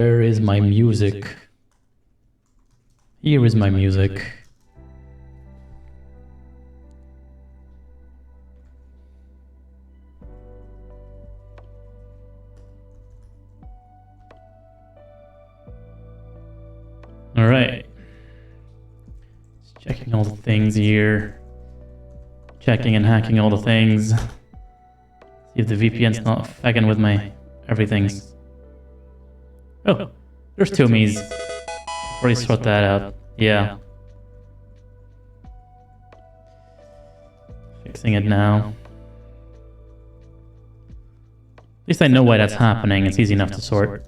Where is my music? Here is my music. Alright. Just checking all the things here. Checking and hacking all the things. See if the VPN's not fucking with my everything's. Oh, there's two me's. Already sort that out. Yeah. Fixing it now. At least I know why that's happening. It's easy enough to sort.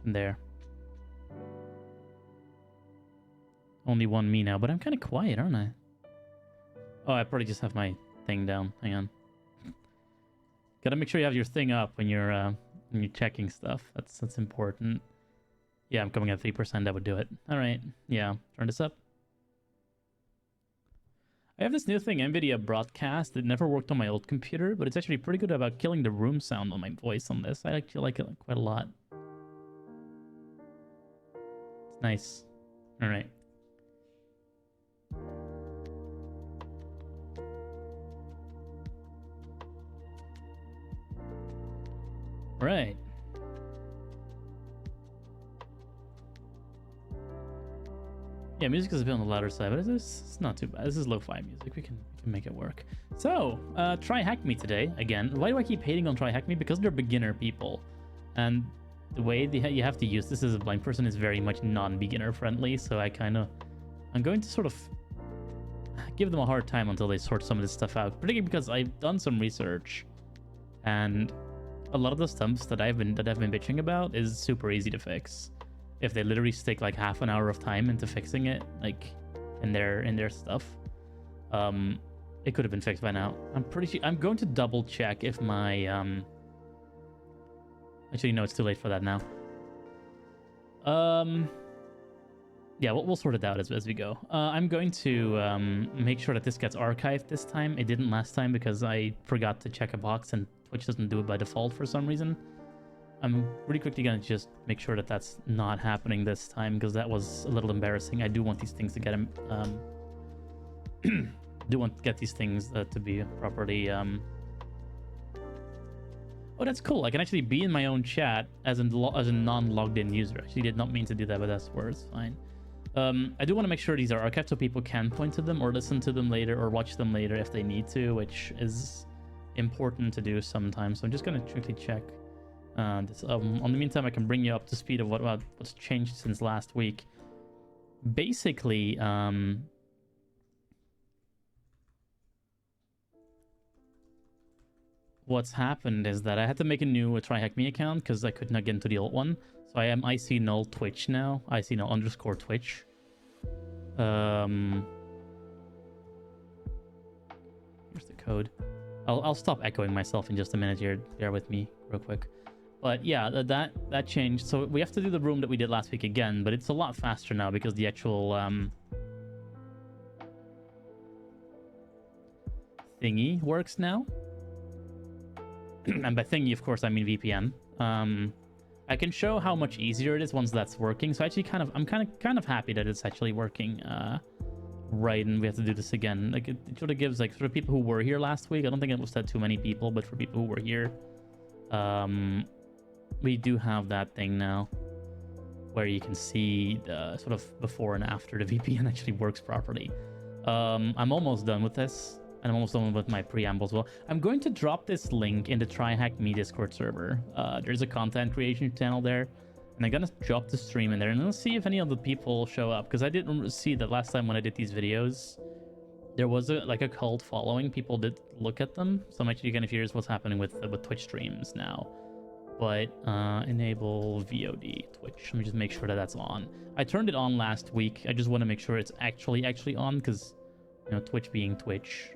There. Only one me now, but I'm kind of quiet, aren't I? Oh, I probably just have my thing down. Hang on. Gotta make sure you have your thing up when you're checking stuff. That's important. Yeah, I'm coming at 3%. That would do it. All right. Yeah, turn this up. I have this new thing, NVIDIA Broadcast. It never worked on my old computer, but it's actually pretty good about killing the room sound on my voice on this. I actually like it quite a lot. It's nice. All right. Right. Yeah, music is a bit on the louder side, but it's not too bad. This is lo-fi music. We can make it work. So, try hack me today again. Why do I keep hating on try hack me? Because they're beginner people, and the way you have to use this as a blind person is very much non-beginner friendly. So I'm going to sort of give them a hard time until they sort some of this stuff out. Particularly because I've done some research, and a lot of the stumps that I've been bitching about is super easy to fix. If they literally stick like half an hour of time into fixing it, like in their stuff, it could have been fixed by now. I'm pretty sure. I'm going to double check if my Actually, no, it's too late for that now. Yeah, we'll sort it out as we go. I'm going to make sure that this gets archived this time. It didn't last time because I forgot to check a box and Twitch doesn't do it by default for some reason. I'm really quickly going to just make sure that that's not happening this time because that was a little embarrassing. I do want these things to get these things to be properly. Oh, that's cool. I can actually be in my own chat as a non-logged in user. Actually, did not mean to do that, but that's words. Fine. I do want to make sure these are archived so people can point to them or listen to them later or watch them later if they need to, which is important to do sometimes. So I'm just going to quickly check this. On the meantime, I can bring you up to speed of what's changed since last week. Basically, what's happened is that I had to make a new TryHackMe account because I could not get into the old one. So I am IC null Twitch now. IC null _ Twitch. Here's the code. I'll stop echoing myself in just a minute here. Bear with me real quick. But yeah, that changed. So we have to do the room that we did last week again, but it's a lot faster now because the actual thingy works now. And by thingy, of course, I mean VPN. I can show how much easier it is once that's working. So actually, I'm kind of happy that it's actually working right, and we have to do this again. Like it sort of gives, like, for people who were here last week, I don't think it was that too many people, but for people who were here, we do have that thing now where you can see the sort of before and after the VPN actually works properly. I'm almost done with this, and I'm almost done with my preamble as well. I'm going to drop this link in the TryHackMe Discord server. There's a content creation channel there, and I'm gonna drop the stream in there, and let's see if any of the people show up, because I didn't see that last time when I did these videos. There was a cult following. People did look at them, so I'm actually kind of curious what's happening with Twitch streams now. But enable VOD Twitch. Let me just make sure that that's on. I turned it on last week. I just want to make sure it's actually on, because, you know, Twitch being Twitch.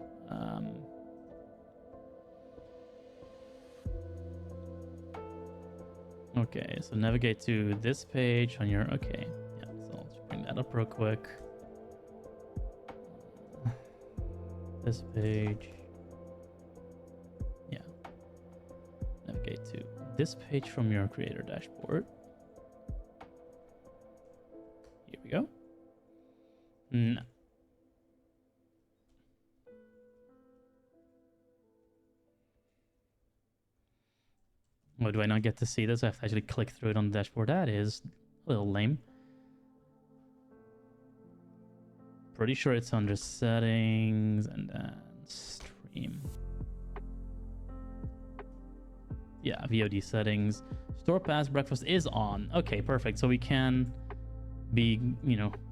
Okay, so navigate to this page on your. Okay, yeah. So let's bring that up real quick. this page. Yeah. Navigate to this page from your creator dashboard. Here we go. No. Oh, do I not get to see this? I have to actually click through it on the dashboard. That is a little lame. Pretty sure it's under settings and then stream. Yeah, VOD settings. Store pass breakfast is on. Okay, perfect. So we can be,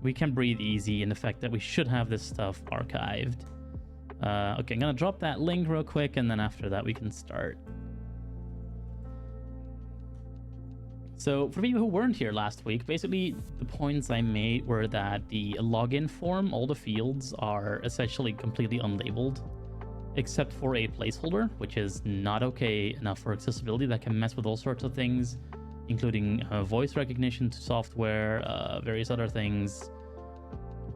we can breathe easy in the fact that we should have this stuff archived. Okay, I'm gonna drop that link real quick, and then after that we can start. So for people who weren't here last week, basically the points I made were that the login form, all the fields are essentially completely unlabeled, except for a placeholder, which is not okay enough for accessibility. That can mess with all sorts of things, including voice recognition software, various other things.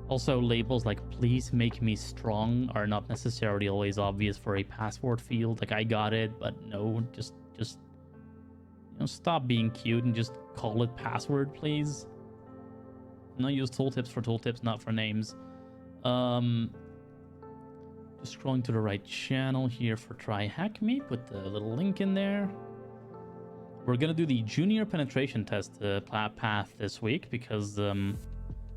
Also, labels like "please make me strong" are not necessarily always obvious for a password field. Like, I got it, but no, just stop being cute and just call it password, please. No, use tooltips for tooltips, not for names. Just scrolling to the right channel here for Try Hack Me. Put the little link in there. We're gonna do the junior penetration test path this week because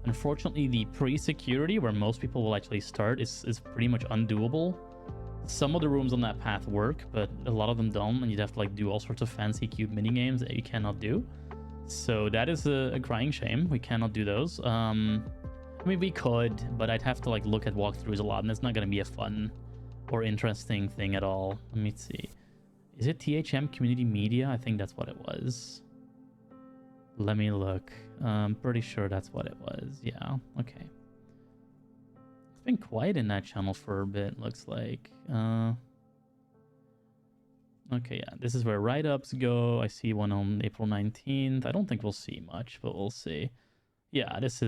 unfortunately the pre-security, where most people will actually start, is pretty much undoable. Some of the rooms on that path work, but a lot of them don't, and you'd have to do all sorts of fancy cute mini games that you cannot do. So that is a crying shame. We cannot do those. I mean, we could, but I'd have to look at walkthroughs a lot, and it's not going to be a fun or interesting thing at all. Let me see. Is it THM Community Media? I think that's what it was. Let me look. I'm pretty sure that's what it was. Yeah, okay. It's been quiet in that channel for a bit, looks like. Okay, yeah, this is where write-ups go. I see one on April 19th. I don't think we'll see much, but we'll see. Yeah, this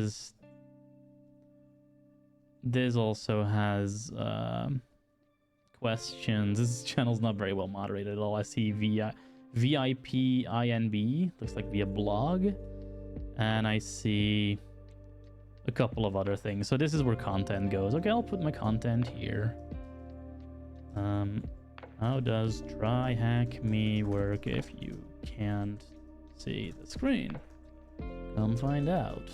also has questions. This channel's not very well moderated at all. I see VIPINB, looks like via blog, and I see a couple of other things. So this is where content goes. Okay, I'll put my content here. How does Try Hack Me work if you can't see the screen? Come find out.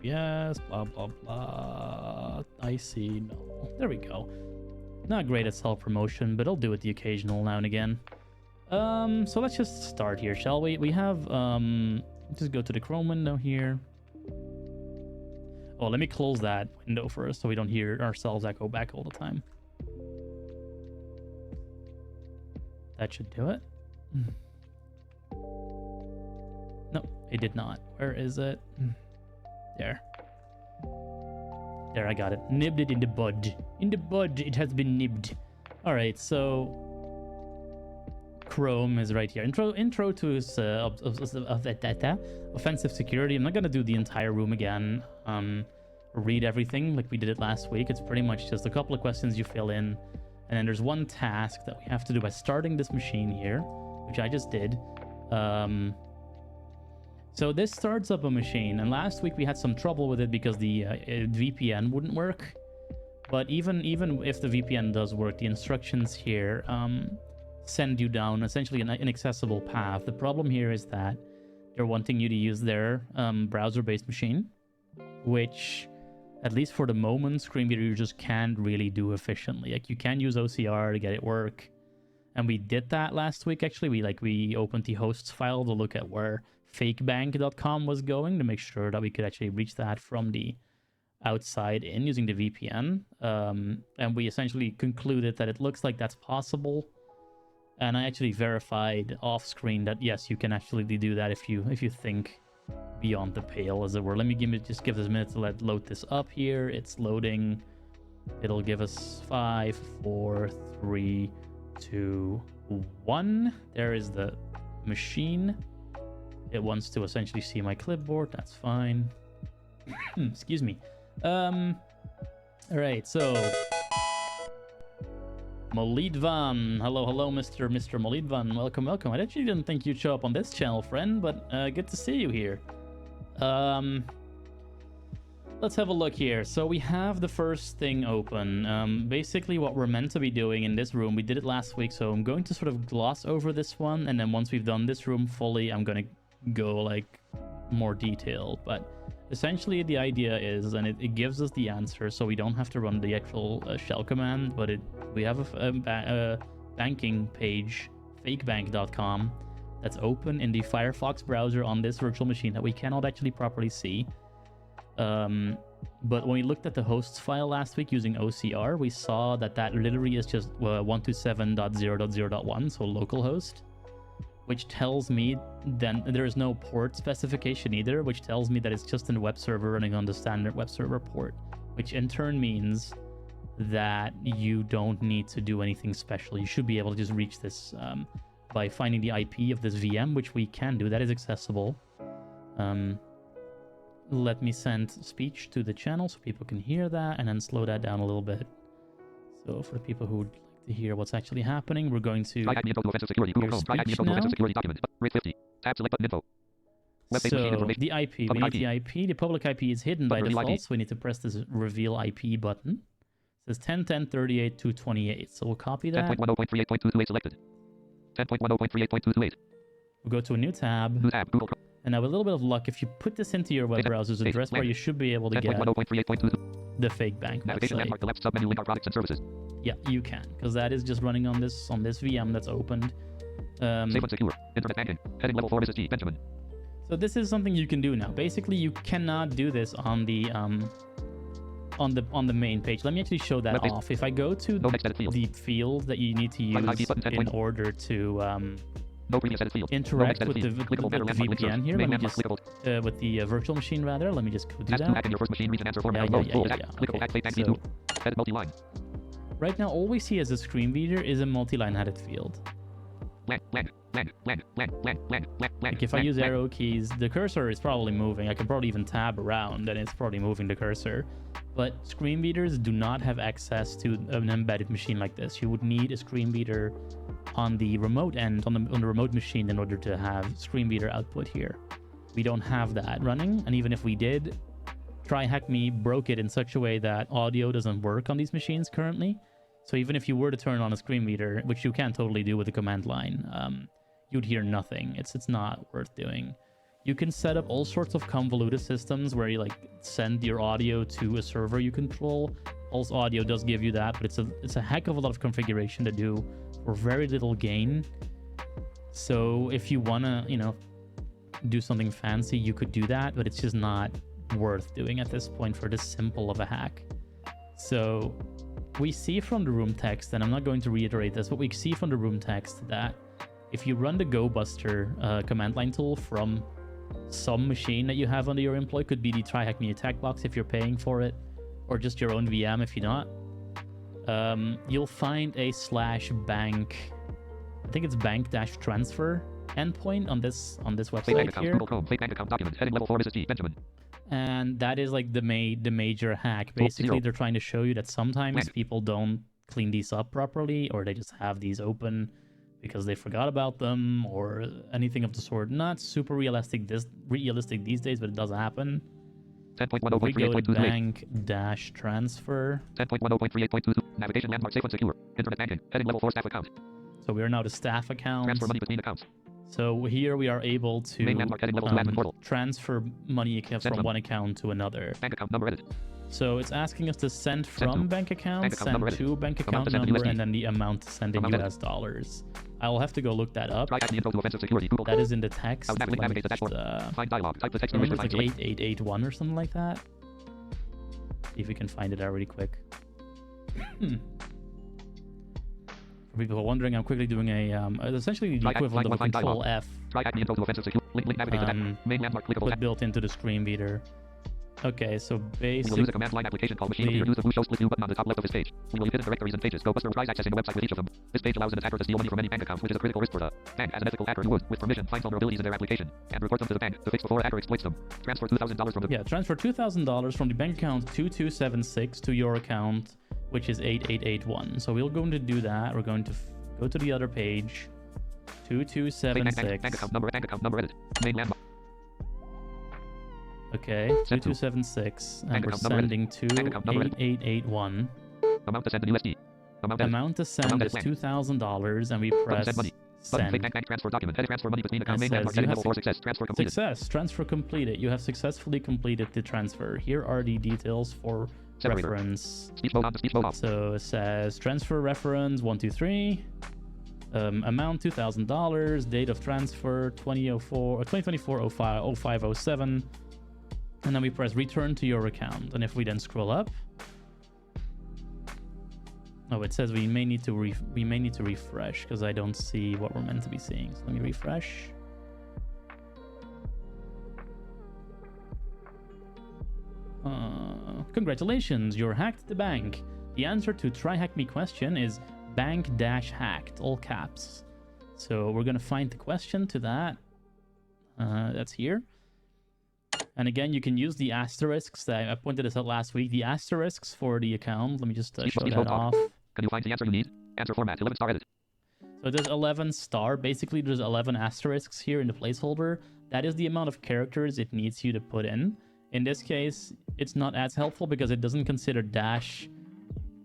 Yes, blah blah blah. I see. No, there we go. Not great at self-promotion, but I'll do it the occasional now and again. So let's just start here, shall we? We have just go to the Chrome window here. Oh, let me close that window first so we don't hear ourselves echo back all the time. That should do it. No, it did not. Where is it? There. There, I got it. Nibbed it in the bud. In the bud, it has been nibbed. All right, so Chrome is right here. Intro to offensive security. I'm not gonna do the entire room again. Read everything like we did it last week. It's pretty much just a couple of questions you fill in, and then there's one task that we have to do by starting this machine here, which I just did. So this starts up a machine, and last week we had some trouble with it because the VPN wouldn't work. But even if the VPN does work, the instructions here send you down essentially an inaccessible path. The problem here is that they're wanting you to use their browser-based machine, which, at least for the moment, screenReader you just can't really do efficiently. Like, you can use OCR to get it work, and we did that last week. Actually, we opened the hosts file to look at where fakebank.com was going to make sure that we could actually reach that from the outside in using the VPN. And we essentially concluded that it looks like that's possible. And I actually verified off screen that yes, you can actually do that if you think beyond the pale, as it were. Let me just give this a minute to load this up here. It's loading. It'll give us 5, 4, 3, 2, 1. There is the machine. It wants to essentially see my clipboard. That's fine. Excuse me. All right, so Molidvan. Hello, Mr. Molidvan. Welcome. I actually didn't think you'd show up on this channel, friend, but good to see you here. Let's have a look here. So we have the first thing open. Basically what we're meant to be doing in this room, we did it last week, so I'm going to sort of gloss over this one, and then once we've done this room fully, I'm going to go like more detailed. But essentially the idea is, and it gives us the answer, so we don't have to run the actual shell command, but we have a banking page, fakebank.com, that's open in the Firefox browser on this virtual machine that we cannot actually properly see. But when we looked at the hosts file last week using OCR, we saw that literally is just 127.0.0.1, so localhost, which tells me then there is no port specification either, which tells me that it's just a web server running on the standard web server port, which in turn means that you don't need to do anything special. You should be able to just reach this by finding the IP of this VM, which we can do. That is accessible. Let me send speech to the channel so people can hear that, and then slow that down a little bit. So for the people who would like to hear what's actually happening, we're going to hear speech now. So the IP, we need the IP. The public IP is hidden by default, so we need to press this reveal IP button. It says 10.10.38.228. So we'll copy that. 10.10.38.228 selected. 10.10.38.228. We'll go to a new tab. New tab. Google. And now with a little bit of luck, if you put this into your web browser's address bar, you should be able to get the fake bank navigation landmark, the left submenu, link our products and services. Yeah, you can, because that is just running on this VM that's opened. Safe and secure. Internet banking. Heading level 4 SSD. Benjamin. So this is something you can do now. Basically, you cannot do this on the main page. Let me actually show that off. If I go to the field that you need to use in order to interact with the VPN here. Let me just with the virtual machine rather. Let me just go do that. Okay, so right now, all we see as a screen reader is a multi-line headed field. Like if I use arrow keys, the cursor is probably moving. I can probably even tab around, and it's probably moving the cursor. But screen readers do not have access to an embedded machine like this. You would need a screen reader on the remote end, on the remote machine, in order to have screen reader output here. We don't have that running, and even if we did, TryHackMe broke it in such a way that audio doesn't work on these machines currently. So even if you were to turn on a screen reader, which you can totally do with the command line, you'd hear nothing. It's not worth doing. You can set up all sorts of convoluted systems where you like send your audio to a server you control. Pulse Audio does give you that, but it's a heck of a lot of configuration to do for very little gain. So if you wanna, do something fancy, you could do that, but it's just not worth doing at this point for this simple of a hack. So we see from the room text, and I'm not going to reiterate this, but we see from the room text that if you run the GoBuster command line tool from some machine that you have under your employee, could be the TryHackMe attack box if you're paying for it, or just your own VM if you're not, you'll find a /bank, I think it's bank-transfer endpoint on this website here. And that is like the major hack. Basically, they're trying to show you that sometimes people don't clean these up properly, or they just have these open because they forgot about them, or anything of the sort. Not super realistic these days, but it does happen. 10.10.38.228. We go to bank-transfer. 10.10.38.22. Navigation landmark safe and secure. Internet banking. Heading level 4 staff account. So we are now the staff account. Transfer money between accounts. So here we are able to transfer money from one account to another. Bank account number edit. So it's asking us to send from bank account, send to bank account number, and then the amount to send in US dollars. I'll have to go look that up. That is in the text. It's like 8881 or something like that. See if we can find it out really quick. For people who are wondering, I'm quickly doing a essentially the equivalent of a Control F, but built into the screen reader. Okay, so basically, we will use a command line application called machine reader. Use the blue show split view button on the top left of this page. We will leave hidden directories and pages. GoBuster tries accessing the website with each of them. This page allows an attacker to steal money from any bank account, which is a critical risk for the bank. As an ethical hacker, who would, with permission, find vulnerabilities in their application and report them to the bank to fix before a hacker exploits them. Transfer $2,000 from the transfer $2,000 from the bank account 2276 to your account which is 8881. So we're going to do that. We're going to go to the other page, 2276. Bank account number edit. Main landmark. Okay, Send to. 2276, and Bank we're account number edit. sending to Bank account number edit. 8881. Amount to send in USD. Amount edit. Amount to send Amount is blank. $2,000, and we Button press send money. Button send. bank transfer document. Edit transfer money between account It main says landmark. you Setting have level 4 success. Transfer completed. Success. Transfer completed. You have successfully completed the transfer. Here are the details for Separator. reference. Speech mode on. Speech mode off. So it says transfer reference 123. Amount $2,000. Date of transfer 2024 0507. And then we press return to your account. And if we then scroll up, oh, it says we may need to refresh because I don't see what we're meant to be seeing. So let me refresh. Congratulations, you're hacked the bank. The answer to try hack me question is bank-hacked, all caps. So we're gonna find the question to that. That's here. And again, you can use the asterisks that I pointed this out last week. The asterisks for the account. Let me just show that off. Can you find the answer you need? Answer format 11 star edit. So there's 11 star. Basically, there's 11 asterisks here in the placeholder. That is the amount of characters it needs you to put in. In this case, it's not as helpful because it doesn't consider dash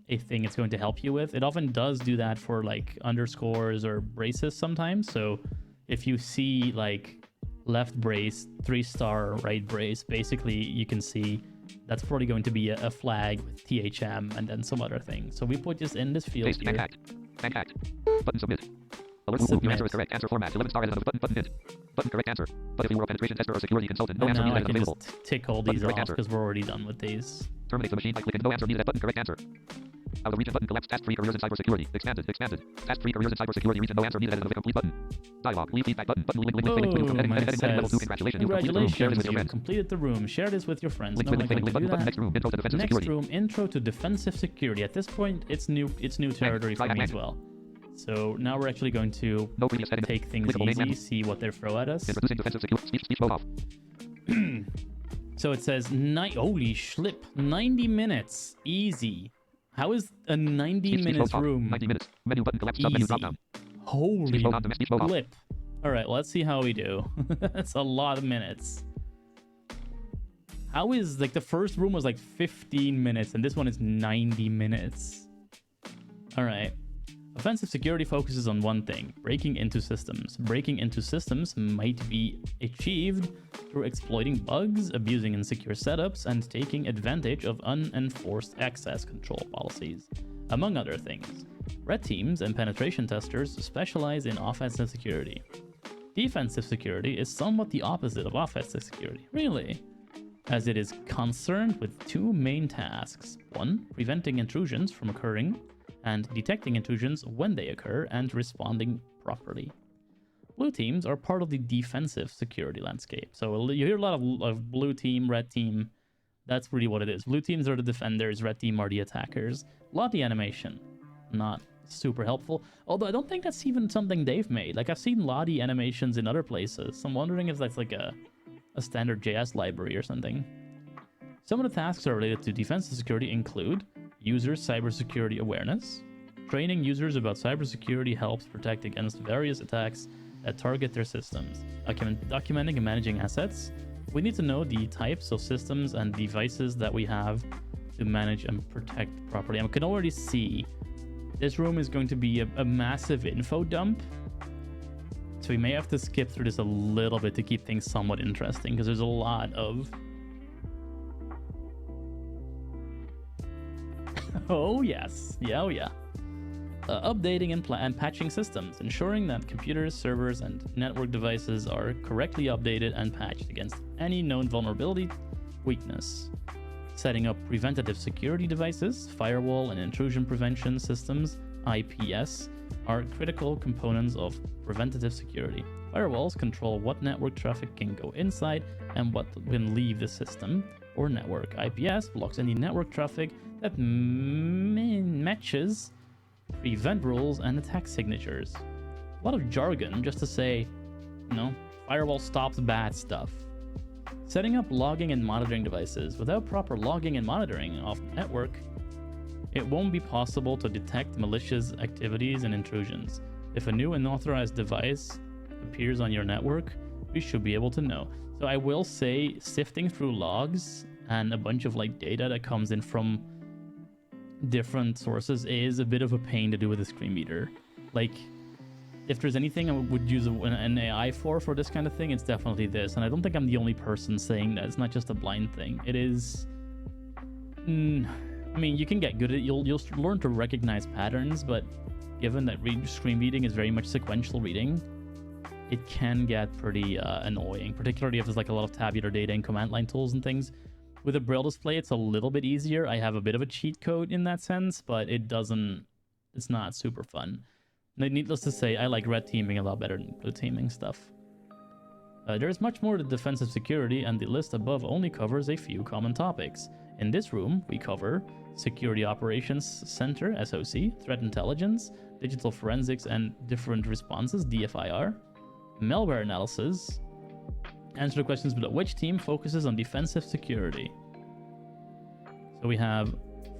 a thing it's going to help you with. It often does do that for like underscores or braces sometimes. So if you see like left brace, 3-star, right brace, basically you can see that's probably going to be a flag with THM and then some other things. So we put this in this field Paste. here. Bank hacked. Button submit. Alert. Submit. Your answer is correct. Answer format 11 star edit. Button hit. Button correct answer. But if you were a penetration tester or security consultant, no And answer now I needed can available. just tick all Button these correct off answer. because we're already done with these. Terminate the machine by clicking no answer needed. Button correct answer. Out of region button collapse. Task 3 careers in cybersecurity. Expanded. Task 3 careers in cybersecurity. Region no answer needed. Edit of a complete button. Dialog. Leave feedback button. Link from Boom, heading and it level 2. says, Congratulations. You completed the room. Share this with your friends. completed the room. Share this with your friends. Link No, I'm link not link going to button. do Next room. Intro to defensive Next security. room, intro to defensive security. At this point, it's new territory for Try me hack. as well. So now we're actually going to No previous setting. take things Clickable main easy, menu. see what they throw at us. Introducing defensive security. Speech mode off. So it says, holy schlip, 90 minutes, easy. How is a 90 Speech minutes mode off. room 90 minutes. Menu button collapse. Sub menu easy? drop down. Holy Speech mode on. Speech mode off. flip. All right, let's see how we do. That's a lot of minutes. How is, like, the first room was like 15 minutes and this one is 90 minutes. All right. Offensive security focuses on one thing: breaking into systems. Breaking into systems might be achieved through exploiting bugs, abusing insecure setups, and taking advantage of unenforced access control policies, among other things. Red teams and penetration testers specialize in offensive security. Defensive security is somewhat the opposite of offensive security. Really? As it is concerned with two main tasks. One, preventing intrusions from occurring, and detecting intrusions when they occur and responding properly. Blue teams are part of the defensive security landscape. So you hear a lot of blue team, red team. That's really what it is. Blue teams are the defenders, red team are the attackers. Lottie animation, not super helpful. Although I don't think that's even something they've made. Like, I've seen Lottie animations in other places. So I'm wondering if that's like a standard JS library or something. Some of the tasks that are related to defensive security include user cybersecurity awareness. Training users about cybersecurity helps protect against various attacks that target their systems. Documenting and managing assets. We need to know the types of systems and devices that we have to manage and protect properly. I can already see this room is going to be a massive info dump. So we may have to skip through this a little bit to keep things somewhat interesting, because there's a lot of... Oh yes, yeah, oh yeah. Updating and patching systems, ensuring that computers, servers, and network devices are correctly updated and patched against any known vulnerability, weakness. Setting up preventative security devices, firewall and intrusion prevention systems, IPS, are critical components of preventative security. Firewalls control what network traffic can go inside and what can leave the system or network. IPS blocks any network traffic that matches prevent rules and attack signatures. A lot of jargon just to say, firewall stops bad stuff. Setting up logging and monitoring devices. Without proper logging and monitoring of the network, It won't be possible to detect malicious activities and intrusions. If a new unauthorized device appears on your network, we should be able to know. So I will say sifting through logs and a bunch of like data that comes in from different sources is a bit of a pain to do with a screenReader. Like, if there's anything I would use an AI for this kind of thing, it's definitely this. And I don't think I'm the only person saying that. It's not just a blind thing. It is... I mean, you can get good at it. You'll learn to recognize patterns, but given that screen reading is very much sequential reading, it can get pretty annoying, particularly if there's like a lot of tabular data and command line tools and things. With a Braille display, it's a little bit easier. I have a bit of a cheat code in that sense, but it's not super fun. Needless to say, I like red teaming a lot better than blue teaming stuff. There's much more to defensive security, and the list above only covers a few common topics. In this room, we cover Security Operations Center, SOC, Threat Intelligence, Digital Forensics and Different Responses, DFIR, Malware Analysis, answer the questions below. Which team focuses on defensive security? So we have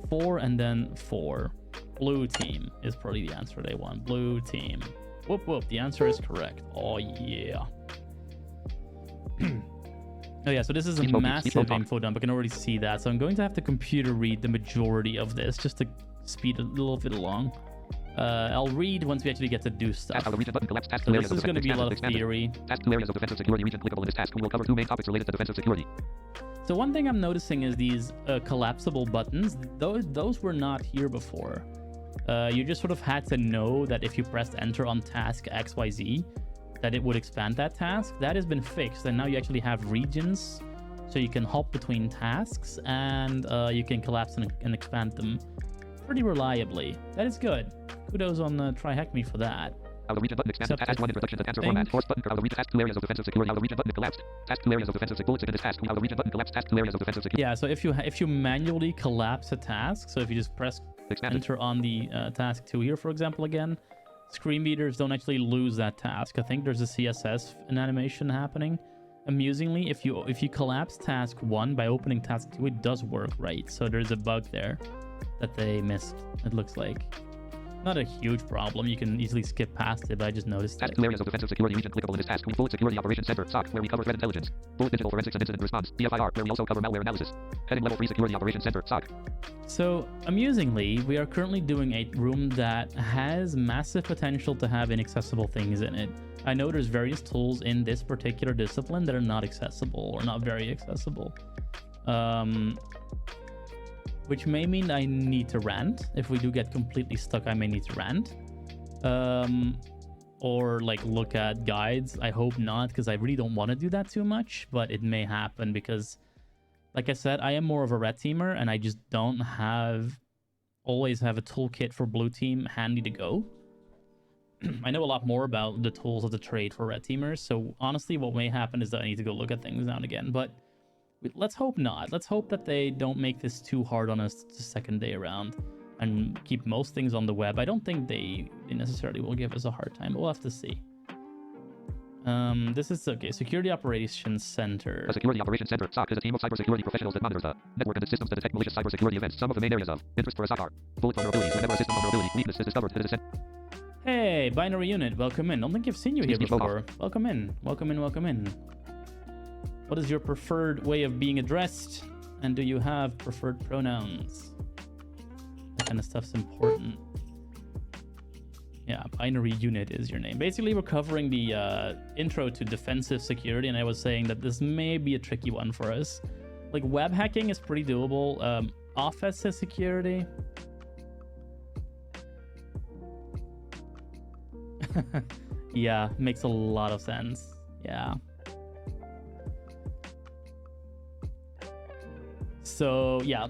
4 and then 4. Blue team is probably the answer they want. Blue team. Whoop whoop, the answer is correct. Oh yeah. Oh yeah, so this is a massive info dump. I can already see that. So I'm going to have to computer read the majority of this just to speed it a little bit along. I'll read once we actually get to do stuff. So this is going to be a lot of theory. Task 2 areas of defensive security region applicable in this task. We will cover 2 main topics related to defensive security. So one thing I'm noticing is these collapsible buttons. Those were not here before. You just sort of had to know that if you pressed enter on task XYZ, that it would expand that task. That has been fixed, and now you actually have regions, so you can hop between tasks, and you can collapse and expand them pretty reliably. That is good. Kudos on TryHackMe for that. How the region button expanded. Task 1 introduction to answer format. Force button. How the region task 2 areas of defensive security. How the region button collapsed. Task 2 areas of defensive bullets into this task. How the region button collapsed. Task 2 areas of defensive security. Yeah, so if you manually collapse a task, so if you just press enter on the task 2 here, for example, again, screen readers don't actually lose that task. I think there's a CSS animation happening. Amusingly, if you collapse task 1 by opening task 2, it does work, right? So there's a bug there that they missed, it looks like. Not a huge problem. You can easily skip past it, but I just noticed task it. 2 areas of defensive security region applicable in this task. Bullet Security Operations Center, SOC, where we cover threat intelligence. Bullet Digital Forensics and Incident Response, DFIR, where we also cover malware analysis. Heading Level 3 Security Operations Center, SOC. So, amusingly, we are currently doing a room that has massive potential to have inaccessible things in it. I know there's various tools in this particular discipline that are not accessible or not very accessible. Which may mean I need to rant. If we do get completely stuck, I may need to rant. Or like look at guides. I hope not, because I really don't want to do that too much, but it may happen because, like I said, I am more of a red teamer and I just don't always have a toolkit for blue team handy to go. I know a lot more about the tools of the trade for red teamers, so honestly what may happen is that I need to go look at things now and again, but let's hope not. Let's hope that they don't make this too hard on us the second day around and keep most things on the web. I don't think they necessarily will give us a hard time, but we'll have to see. This is, okay, Security Operations Center. The Security Operations Center, SOC, is a team of cybersecurity professionals that monitors the network and the systems that detect malicious cybersecurity events. Some of the main areas of interest for a SOC are bullet vulnerabilities. Whenever a system vulnerability weakness is discovered, it is sent. Hey, Binary Unit, welcome in. Don't think I've seen you here before. Welcome in. Welcome in, welcome in. What is your preferred way of being addressed? And do you have preferred pronouns? That kind of stuff's important. Yeah, Binary Unit is your name. Basically, we're covering the intro to defensive security, and I was saying that this may be a tricky one for us. Like, web hacking is pretty doable. Offensive security... yeah, makes a lot of sense. Yeah. So, yeah,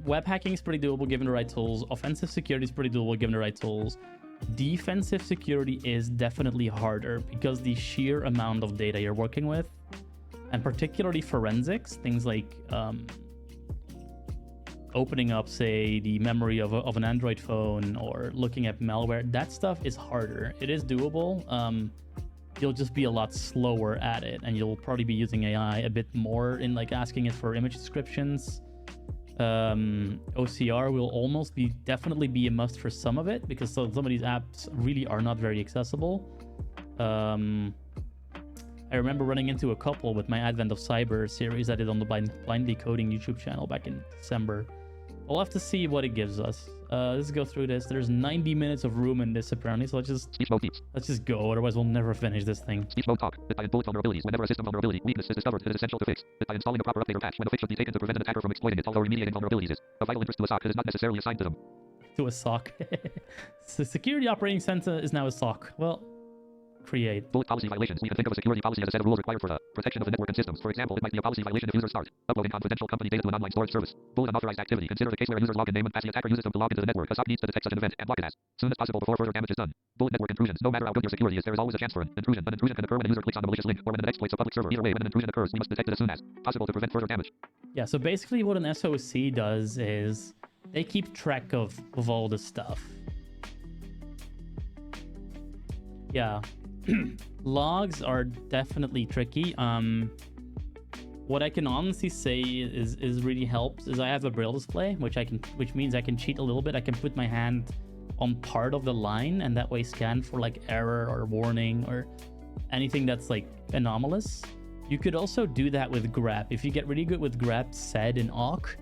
web hacking is pretty doable given the right tools. Offensive security is pretty doable given the right tools. Defensive security is definitely harder because the sheer amount of data you're working with, and particularly forensics, things like opening up, say, the memory of an Android phone or looking at malware, that stuff is harder. It is doable. You'll just be a lot slower at it, and you'll probably be using AI a bit more in like asking it for image descriptions. OCR will almost definitely be a must for some of it, because some of these apps really are not very accessible. I remember running into a couple with my Advent of Cyber series I did on the Blindly Coding YouTube channel back in December. We'll have to see what it gives us. Let's go through this. There's 90 minutes of room in this apparently, so let's just go. Otherwise, we'll never finish this thing. Speech mode talk. By bullet vulnerabilities. Whenever a system vulnerability weakness is discovered, it is essential to fix. By installing a proper update or patch, when a fix should be taken to prevent an attacker from exploiting it, although remediating vulnerabilities is of vital interest to a SOC, it is not necessarily assigned to them. To a SOC. So Security Operating Center is now a SOC. Well, create. Bullet policy violations. We can think of a security policy as a set of rules required for the protection of the network and systems. For example, it might be a policy violation if users start uploading confidential company data to an online storage service. Bullet unauthorized activity. Consider the case where a user's login name and pass the attacker uses them to log into the network. A SOC needs to detect such an event and block it as soon as possible before further damage is done. Bullet network intrusions. No matter how good your security is, there is always a chance for an intrusion. An intrusion can occur when a user clicks on a malicious link or when an exploits a public server. Either way, when an intrusion occurs, we must detect it as soon as possible to prevent further damage. Yeah, so basically what an SOC does is they keep track of all this stuff. Yeah. Logs are definitely tricky. What I can honestly say is really helps is I have a braille display, which means I can cheat a little bit. I can put my hand on part of the line and that way scan for like error or warning or anything that's like anomalous. You could also do that with grep. If you get really good with grep, sed, and awk,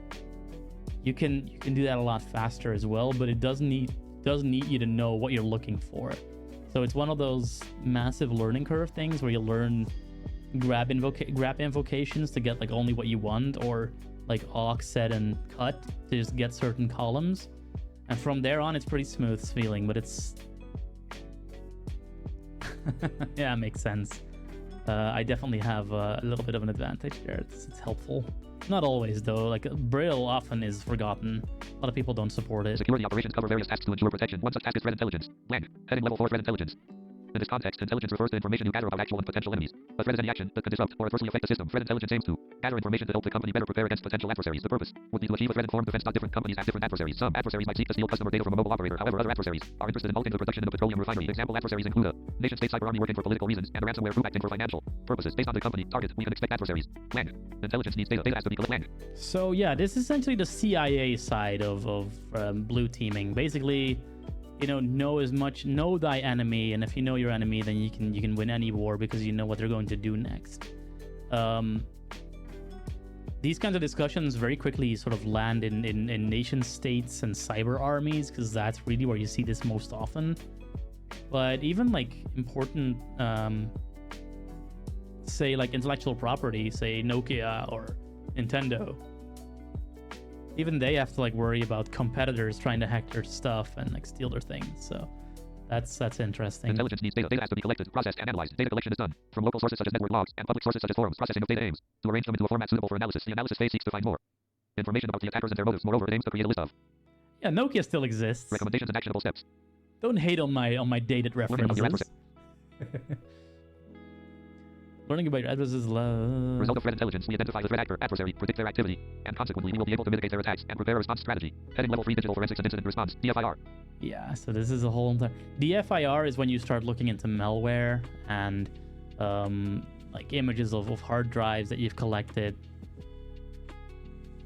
you can do that a lot faster as well. But it does need you to know what you're looking for. So it's one of those massive learning curve things where you learn grep invocations to get like only what you want, or like awk, set, and cut to just get certain columns. And from there on, it's pretty smooth feeling, but it's... yeah, it makes sense. I definitely have a little bit of an advantage there. It's helpful. Not always, though. Like, Braille often is forgotten. A lot of people don't support it. Security operations cover various tasks to ensure protection. One such task is threat intelligence. Blank. Heading level 4 threat intelligence. In this context, intelligence refers to information you gather about actual and potential enemies. A threat is any action that can disrupt or adversely affect the system. Threat intelligence aims to gather information to help the company better prepare against potential adversaries. The purpose would be to achieve a threat-informed defense. Different companies have different adversaries. Some adversaries might seek to steal customer data from a mobile operator. However, other adversaries are interested in halting the production of a petroleum refinery. Example adversaries include a nation-state cyber army working for political reasons and a ransomware group acting for financial purposes. Based on the company target, we can expect adversaries. Blank. Intelligence needs data. Data has to be collected. Blank. So yeah, this is essentially the CIA side of blue teaming. Basically, know thy enemy, and if you know your enemy, then you can win any war because you know what they're going to do next. These kinds of discussions very quickly sort of land in nation states and cyber armies, because that's really where you see this most often. But even like important, say like intellectual property, say Nokia or Nintendo, even they have to like worry about competitors trying to hack their stuff and like steal their things. So that's interesting. Intelligence needs data. Data has to be collected, processed, and analyzed. Data collection is done from local sources such as network logs and public sources such as forums. Processing of data aims to arrange them into a format suitable for analysis. The analysis phase seeks to find more information about the attackers and their motives. Moreover, it aims to create a list of Nokia still exists. Recommendations and actionable steps. Don't hate on my dated references. Learning about your adversaries' love. Result of threat intelligence. We identify the threat actor, adversary, predict their activity, and consequently we will be able to mitigate their attacks and prepare a response strategy. Heading level 3 digital forensics and incident response. DFIR. Yeah, so this is a whole entire... DFIR is when you start looking into malware and like images of hard drives that you've collected.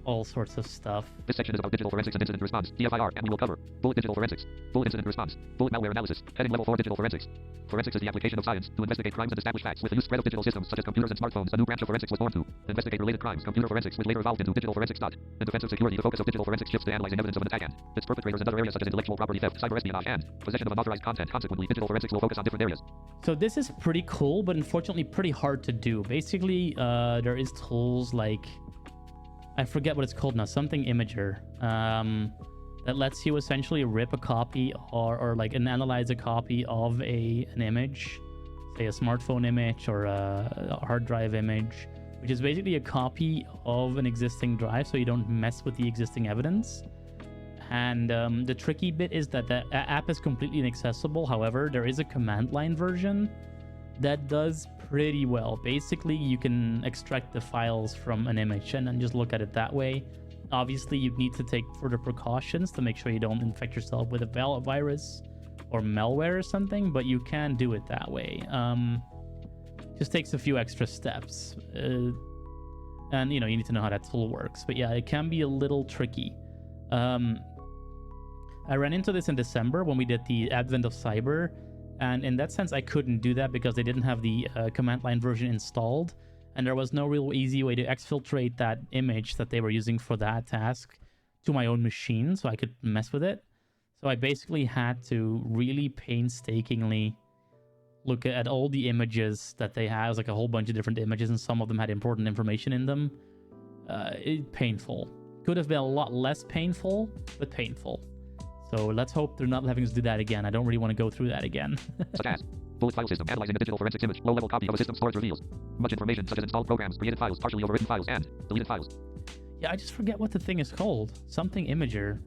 All sorts of stuff. This section is about digital forensics and incident response. DFIR, and we will cover bullet digital forensics, bullet incident response, bullet malware analysis. Heading level 4 digital forensics. Forensics is the application of science to investigate crimes and establish facts. With the use spread of digital systems such as computers and smartphones, a new branch of forensics was born to investigate related crimes. Computer forensics, which later evolved into digital forensics. In defensive security, the focus of digital forensics shifts to analyzing evidence of an attack and its perpetrators in other areas such as intellectual property theft, cyber espionage, and possession of unauthorized content. Consequently, digital forensics will focus on different areas. So this is pretty cool, but unfortunately pretty hard to do. Basically, there is tools like... I forget what it's called now, something Imager, that lets you essentially rip a copy or like analyze a copy of an image, say a smartphone image or a hard drive image, which is basically a copy of an existing drive, so you don't mess with the existing evidence. And the tricky bit is that the app is completely inaccessible. However, there is a command line version that does pretty well. Basically, you can extract the files from an image and then just look at it that way. Obviously, you need to take further precautions to make sure you don't infect yourself with a virus or malware or something, but you can do it that way. Just takes a few extra steps. And, you need to know how that tool works. But yeah, it can be a little tricky. I ran into this in December when we did the Advent of Cyber. And in that sense, I couldn't do that because they didn't have the command line version installed. And there was no real easy way to exfiltrate that image that they were using for that task to my own machine so I could mess with it. So I basically had to really painstakingly look at all the images that they had. It was like a whole bunch of different images, and some of them had important information in them. Painful. Could have been a lot less painful, but painful. So let's hope they're not having us do that again. I don't really want to go through that again. Such as bullet file system, analyzing a digital forensics image, low-level copy of a system storage reveals much information such as installed programs, created files, partially overwritten files, and deleted files. Yeah, I just forget what the thing is called. Something imager.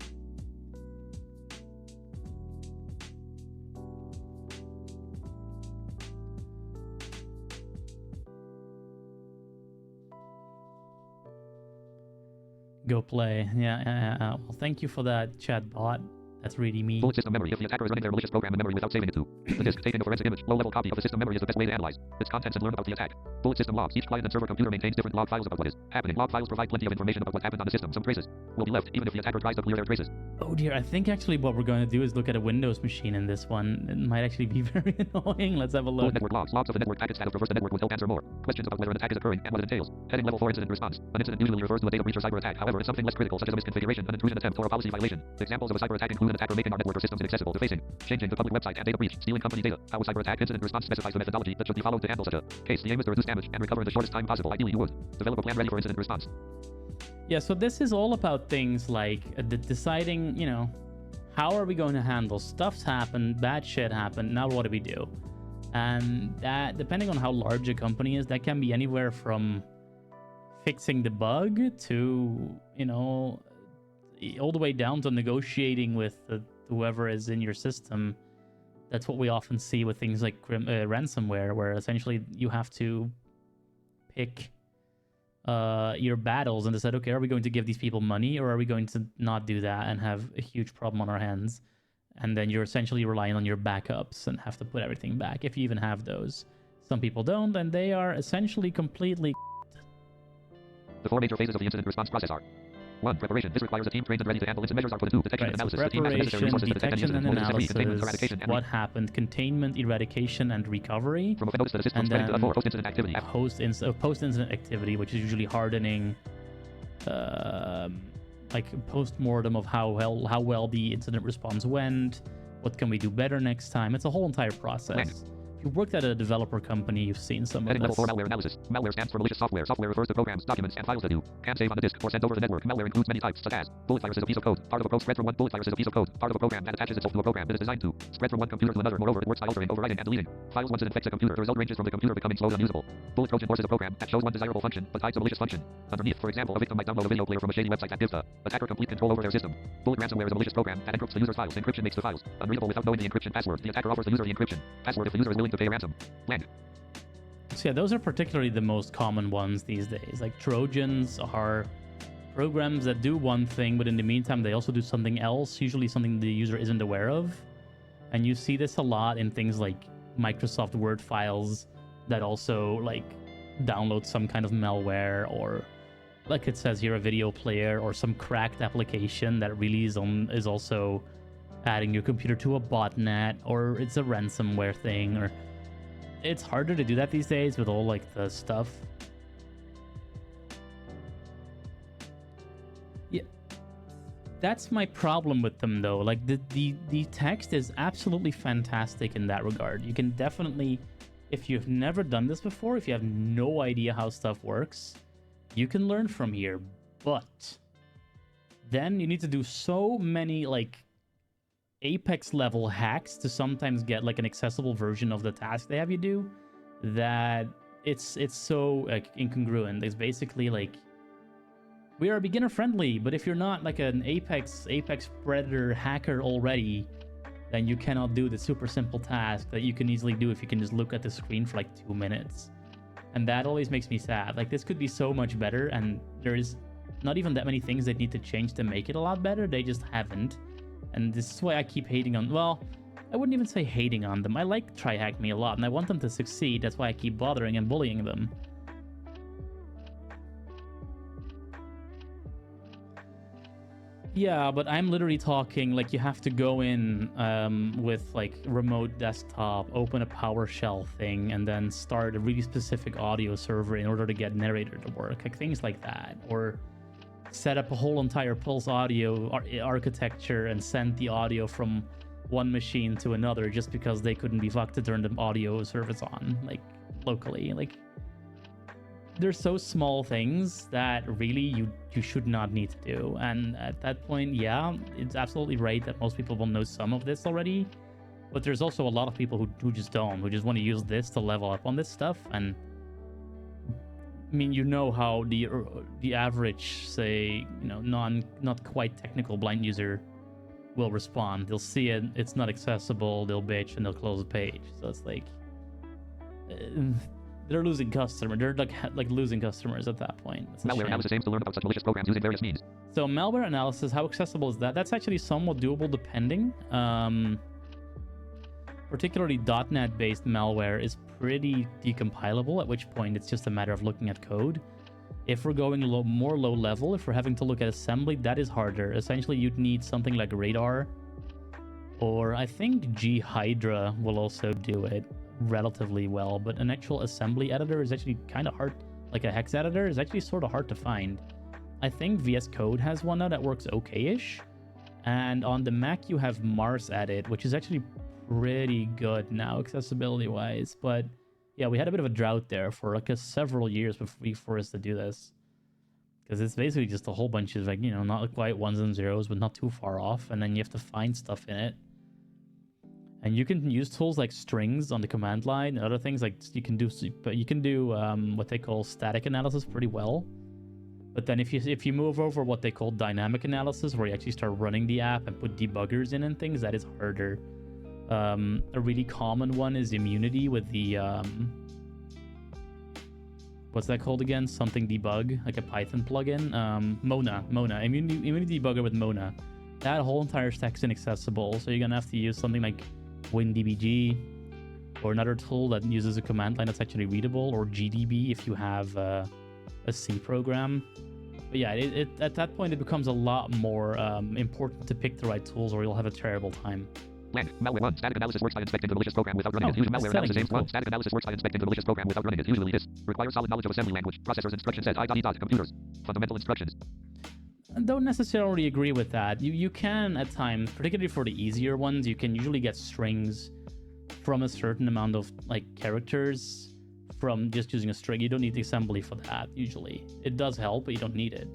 Go play. Yeah. Well, thank you for that, chat bot. That's really me. Bullet system memory. If the attacker is running their malicious program in memory without saving it to the disk, taking a forensic image, low-level copy of the system memory is the best way to analyze its contents and learn about the attack. Bullet system logs. Each client and server computer maintains different log files about what is happening. Log files provide plenty of information about what's happened on the system. Some traces will be left, even if the attacker tries to clear their traces. Oh dear, I think actually what we're going to do is look at a Windows machine in this one. It might actually be very annoying. Let's have a look. Bullet network logs. Logs of the network packets that have traversed the network will help answer more questions about whether an attack is occurring and what it entails. Heading level 4 incident response. An incident usually refers to a data breach or cyber attack. However, it's something less critical, such as a misconfiguration, an intrusion attempt, or a policy violation. Examples of a cyber attack include an attacker making our network or systems inaccessible, defacing, changing the public website, and data breach, stealing company data. How a cyber attack incident response specifies the methodology that should be followed to handle such a case. The aim is to reduce damage and recover in the shortest time possible. Ideally, you would develop a plan ready for incident response. Yeah, so this is all about things like deciding, how are we going to handle stuff's happened, bad shit happened, now what do we do? And that, depending on how large a company is, that can be anywhere from fixing the bug to, all the way down to negotiating with whoever is in your system. That's what we often see with things like ransomware, where essentially you have to pick your battles and decide, okay, are we going to give these people money, or are we going to not do that and have a huge problem on our hands? And then you're essentially relying on your backups and have to put everything back, if you even have those. Some people don't, and they are essentially completely. The 4 major phases of the incident response process are: 1. Preparation. This requires a team trained and ready to handle incident measures are for the 2. Detection and analysis. So The team has the necessary resources to detect any detection incident. and Assembly, containment, analysis, eradication, and what happened, containment, eradication, and recovery. from a notice to the system And spreading to the then 4. Post-incident activity. Post-incident activity, which is usually hardening, like post-mortem of how well the incident response went, what can we do better next time. It's a whole entire process. If you worked at a developer company, you've seen some of Heading level this. 4 malware analysis. Malware stands for malicious software. Software refers to programs, documents, and files that can save on the disk or send over the network. Malware includes many types, such as bullet virus is a piece of code. Part of a program spread from one bullet virus is a piece of code. Part of a program that attaches itself to a program. It is designed to spread from one computer to another. Moreover, it works by altering, overwriting, and deleting files once it infects a computer. The result ranges from the computer becoming slow and unusable. Bullet Trojan forces a program that shows one desirable function but hides a malicious function underneath. For example, a victim might download a video player from a shady website that gives the attacker complete control over their system. Bullet ransomware is a malicious program that encrypts the user's files. Encryption makes the files unreadable without knowing the encryption password. The attacker offers the user the encryption password if the user is willing to pay a ransom. Blank. So yeah, those are particularly the most common ones these days. Like Trojans are programs that do one thing, but in the meantime, they also do something else, usually something the user isn't aware of. And you see this a lot in things like Microsoft Word files that also like download some kind of malware, or like it says here, a video player, or some cracked application that really is also adding your computer to a botnet, or it's a ransomware thing, or it's harder to do that these days with all like the stuff. Yeah, that's my problem with them though. Like the text is absolutely fantastic in that regard. You can definitely, if you've never done this before, if you have no idea how stuff works, you can learn from here. But then you need to do so many like Apex level hacks to sometimes get like an accessible version of the task they have you do, that it's so like incongruent. It's basically like, we are beginner friendly, but if you're not like an Apex Predator hacker already, then you cannot do the super simple task that you can easily do if you can just look at the screen for like 2 minutes. And that always makes me sad. Like, this could be so much better, and there's not even that many things they need to change to make it a lot better. They just haven't. And this is why I keep hating on, well, I wouldn't even say hating on them. I like TryHackMe a lot, and I want them to succeed. That's why I keep bothering and bullying them. Yeah, but I'm literally talking like you have to go in with like remote desktop, open a PowerShell thing, and then start a really specific audio server in order to get narrator to work, like things like that, or set up a whole entire Pulse audio architecture and send the audio from one machine to another just because they couldn't be fucked to turn the audio service on, like locally. Like they're so small things that really you should not need to do. And at that point, yeah, it's absolutely right that most people will know some of this already, but there's also a lot of people who just don't, who just want to use this to level up on this stuff. And I mean, you know how the average, say, you know, not quite technical blind user will respond. They'll see it, it's not accessible, they'll bitch, and they'll close the page. So it's like they're losing customers. They're like losing customers at that point. Malware analysis aims to learn about such malicious programs using various means. So malware analysis, how accessible is that? That's actually somewhat doable depending. Particularly .NET-based malware is pretty decompilable, at which point it's just a matter of looking at code. If we're going more low level, if we're having to look at assembly, that is harder. Essentially, you'd need something like Radar, or I think G-Hydra will also do it relatively well, but an actual assembly editor is actually kind of hard. Like a hex editor is actually sort of hard to find. I think VS Code has one now that works okay-ish, and on the Mac you have Mars Edit, which is actually pretty good now accessibility wise. But yeah, we had a bit of a drought there for like several years before us to do this, because it's basically just a whole bunch of, like, you know, not quite ones and zeros but not too far off, and then you have to find stuff in it. And you can use tools like strings on the command line and other things. Like you can do what they call static analysis pretty well. But then if you move over what they call dynamic analysis, where you actually start running the app and put debuggers in and things, that is harder. A really common one is immunity with the what's that called again? Something debug, like a Python plugin. Mona, immunity debugger with Mona. That whole entire stack's inaccessible, so you're gonna have to use something like WinDBG, or another tool that uses a command line that's actually readable, or GDB if you have a C program. But yeah, at that point it becomes a lot more important to pick the right tools, or you'll have a terrible time. Malware 1. Static analysis works by inspecting the malicious program without running it. Usually malware analysis aims 1. Static analysis works by inspecting the malicious program without running it. Usually this requires solid knowledge of assembly language, processors, instruction set, computers, fundamental instructions. I don't necessarily agree with that. You can at times, particularly for the easier ones, you can usually get strings from a certain amount of like characters from just using a string. You don't need the assembly for that usually. It does help, but you don't need it.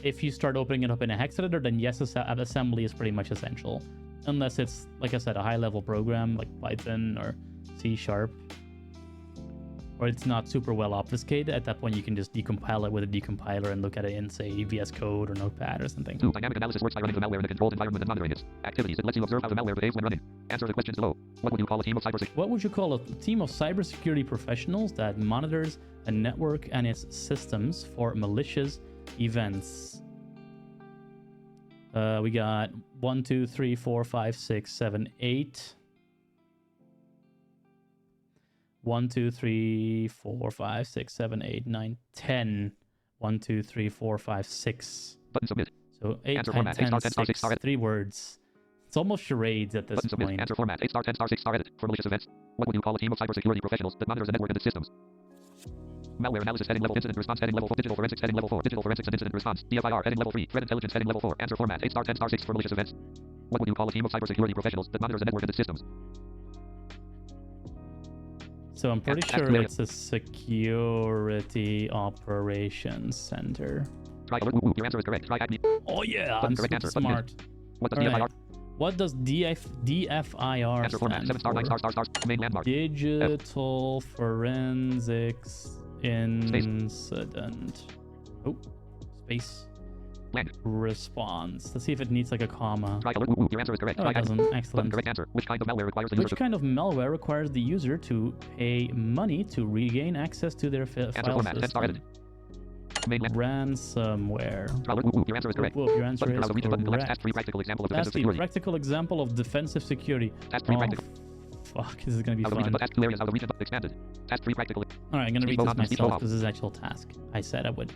If you start opening it up in a hex editor, then yes, assembly is pretty much essential. Unless it's, like I said, a high-level program like Python or C#, or it's not super well obfuscated. At that point, you can just decompile it with a decompiler and look at it in, say, VS Code or Notepad or something. 2. Dynamic analysis works by running the malware in a controlled environment and monitoring its activities. It lets you observe how the malware behaves when running. Answer the questions below. What would you call a team of cybersecurity? What would you call a team of cybersecurity professionals that monitors a network and its systems for malicious events? We got 1, 2, 3, 4, 5, 6, 7, 8. 1, 2, 3, 4, 5, 6, 7, 8, 9, 10. 1, 2, 3, 4, 5, 6. Button submit. So 8, Answer 10, format. 10, 8 6, 3 words. It's almost charades at this Button submit. point. Answer format. 8 star 10 star 6 star edit. For malicious events. What would you call a team of cybersecurity professionals that monitors a network and its systems? Malware analysis heading level, incident response heading level 4, digital forensics heading level 4, digital forensics and incident response, DFIR heading level 3, threat intelligence heading level 4, answer format, 8 star 10 star 6 for malicious events. What would you call a team of cybersecurity professionals that monitors a network and its systems? So I'm pretty sure it's a security operations center. Try alert, woo, your answer is correct. Try acme. Oh yeah, Button, I'm correct super answer. smart. What does All DFIR? right. What does DFIR Answer format, 7 star 9 star star star, main landmark. Digital Forensics Incident. Oh, space. Blank. Response. Let's see if it needs like a comma. Try alert, woo, your answer is correct. Oh, Try it doesn't. Button, Excellent. correct answer. Which kind of malware requires the user Which kind of malware requires the user to pay money to regain access to their file format, 10 star system? edit. Main land. Ransomware. Try alert, woo, your answer is correct. Whoop, whoop, your answer Button, is browse the region button, left. correct. Task 3 practical example of That's defensive the security. practical example of defensive security. Task 3 Oh, practical. fuck, this is gonna be How the fun. region, task 2 areas, how the region expanded. Task 3 practical. Alright, I'm gonna read Speed this mode, speed myself mode. because this is an actual task. I said I would.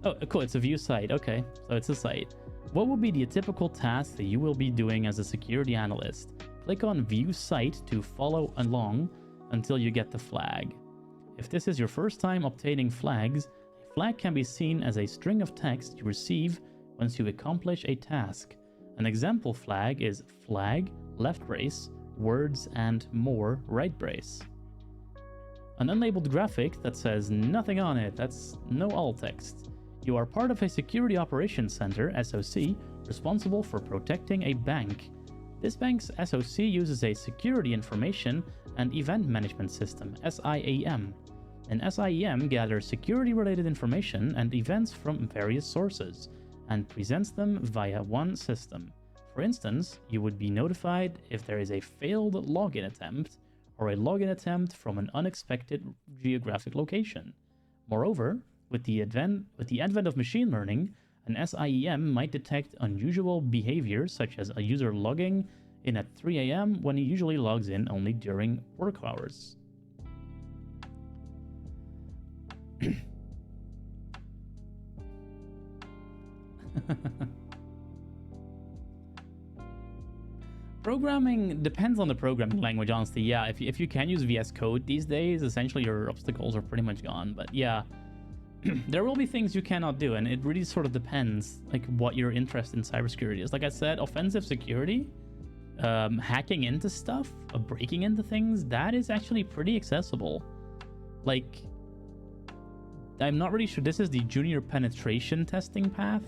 Oh, cool. It's a view site. Okay, so it's a site. What will be the typical task that you will be doing as a security analyst? Click on View Site to follow along until you get the flag. If this is your first time obtaining flags, a flag can be seen as a string of text you receive once you accomplish a task. An example flag is flag, left brace, words, and more, right brace. An unlabeled graphic that says nothing on it, that's no alt text. You are part of a Security Operations Center, SOC, responsible for protecting a bank. This bank's SOC uses a Security Information and Event Management System, SIEM. An SIEM gathers security-related information and events from various sources and presents them via one system. For instance, you would be notified if there is a failed login attempt or a login attempt from an unexpected geographic location. Moreover, with the advent of machine learning, an SIEM might detect unusual behavior such as a user logging in at 3 a.m. when he usually logs in only during work hours. Programming depends on the programming language, honestly. Yeah, if you can use VS Code these days, essentially your obstacles are pretty much gone. But yeah, there will be things you cannot do, and it really sort of depends like what your interest in cybersecurity is. Like I said, offensive security, hacking into stuff, breaking into things, that is actually pretty accessible. Like, I'm not really sure. This is the junior penetration testing path.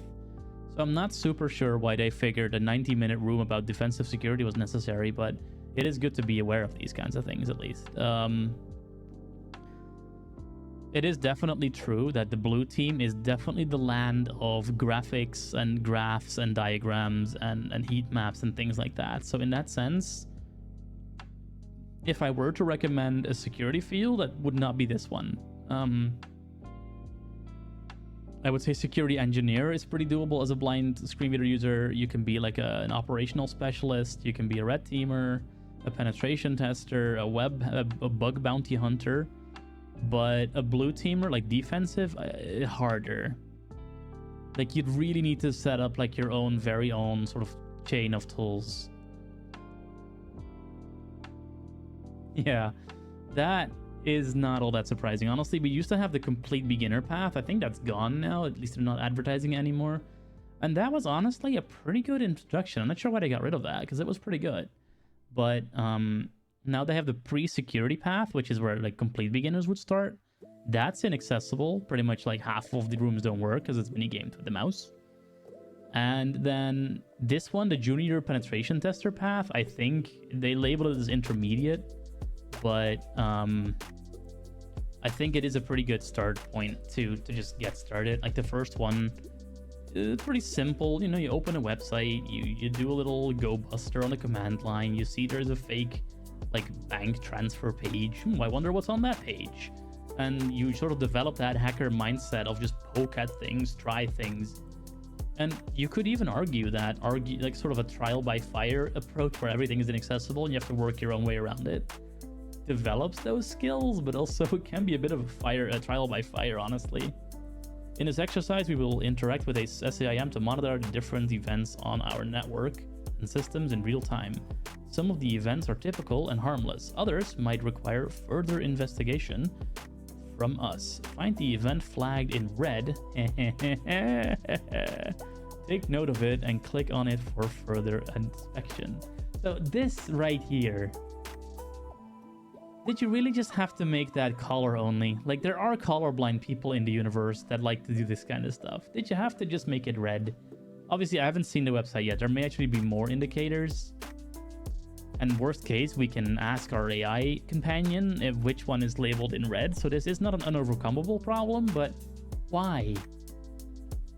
So I'm not super sure why they figured a 90-minute room about defensive security was necessary, but it is good to be aware of these kinds of things, at least. It is definitely true that the blue team is definitely the land of graphics and graphs and diagrams and heat maps and things like that. So in that sense, if I were to recommend a security field, that would not be this one. I would say security engineer is pretty doable as a blind screenreader user. You can be like an operational specialist. You can be a red teamer, a penetration tester, a bug bounty hunter. But a blue teamer, like defensive, harder. Like you'd really need to set up like your own very own sort of chain of tools. Yeah, that is not all that surprising. Honestly, we used to have the complete beginner path. I think that's gone now. At least they're not advertising it anymore. And that was honestly a pretty good introduction. I'm not sure why they got rid of that, because it was pretty good. But now they have the pre-security path, which is where like complete beginners would start. That's inaccessible. Pretty much like half of the rooms don't work because it's mini-gamed with the mouse. And then this one, the junior penetration tester path, I think they labeled it as intermediate. But I think it is a pretty good start point to just get started. Like the first one, pretty simple. You know, you open a website, you do a little go buster on the command line. You see there's a fake like bank transfer page. I wonder what's on that page. And you sort of develop that hacker mindset of just poke at things, try things. And you could even argue like sort of a trial by fire approach where everything is inaccessible and you have to work your own way around it. Develops those skills, but also it can be a bit of a trial by fire, honestly. In this exercise, we will interact with a SIEM to monitor the different events on our network and systems in real time. Some of the events are typical and harmless. Others might require further investigation from us. Find the event flagged in red. Take note of it and click on it for further inspection. So this right here, did you really just have to make that color only? Like, there are colorblind people in the universe that like to do this kind of stuff. Did you have to just make it red? Obviously, I haven't seen the website yet. There may actually be more indicators. And worst case, we can ask our AI companion if which one is labeled in red. So this is not an unovercomable problem, but why?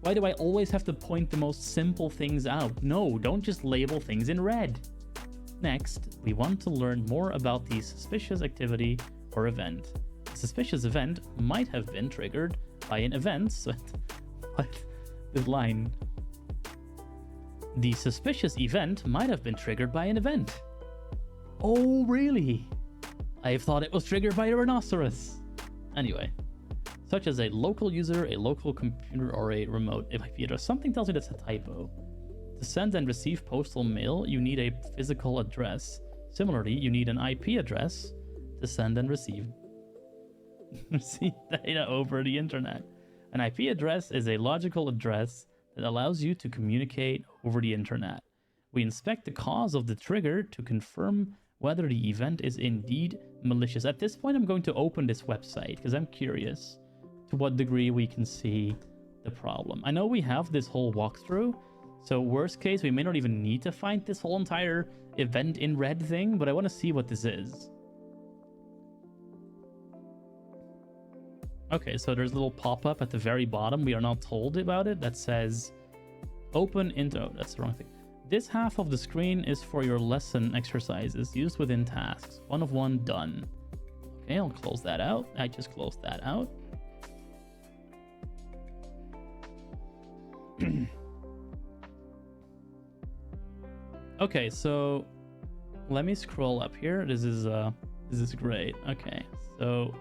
Why do I always have to point the most simple things out? No, don't just label things in red. Next, we want to learn more about the suspicious activity or event. A suspicious event might have been triggered by an event. So, what? This line. The suspicious event might have been triggered by an event. Oh, really? I thought it was triggered by a rhinoceros. Anyway, such as a local user, a local computer, or a remote IP address. Something tells me that's a typo. To send and receive postal mail, you need a physical address. Similarly, you need an IP address to send and receive data over the internet. An IP address is a logical address that allows you to communicate over the internet. We inspect the cause of the trigger to confirm whether the event is indeed malicious. At this point, I'm going to open this website because I'm curious to what degree we can see the problem. I know we have this whole walkthrough, so worst case, we may not even need to find this whole entire event in red thing, but I want to see what this is. Okay, so there's a little pop-up at the very bottom. We are not told about it. That says, open into... Oh, that's the wrong thing. This half of the screen is for your lesson exercises used within tasks. 1 of 1 done. Okay, I'll close that out. I just closed that out. Okay, so let me scroll up here. This is great. Okay, so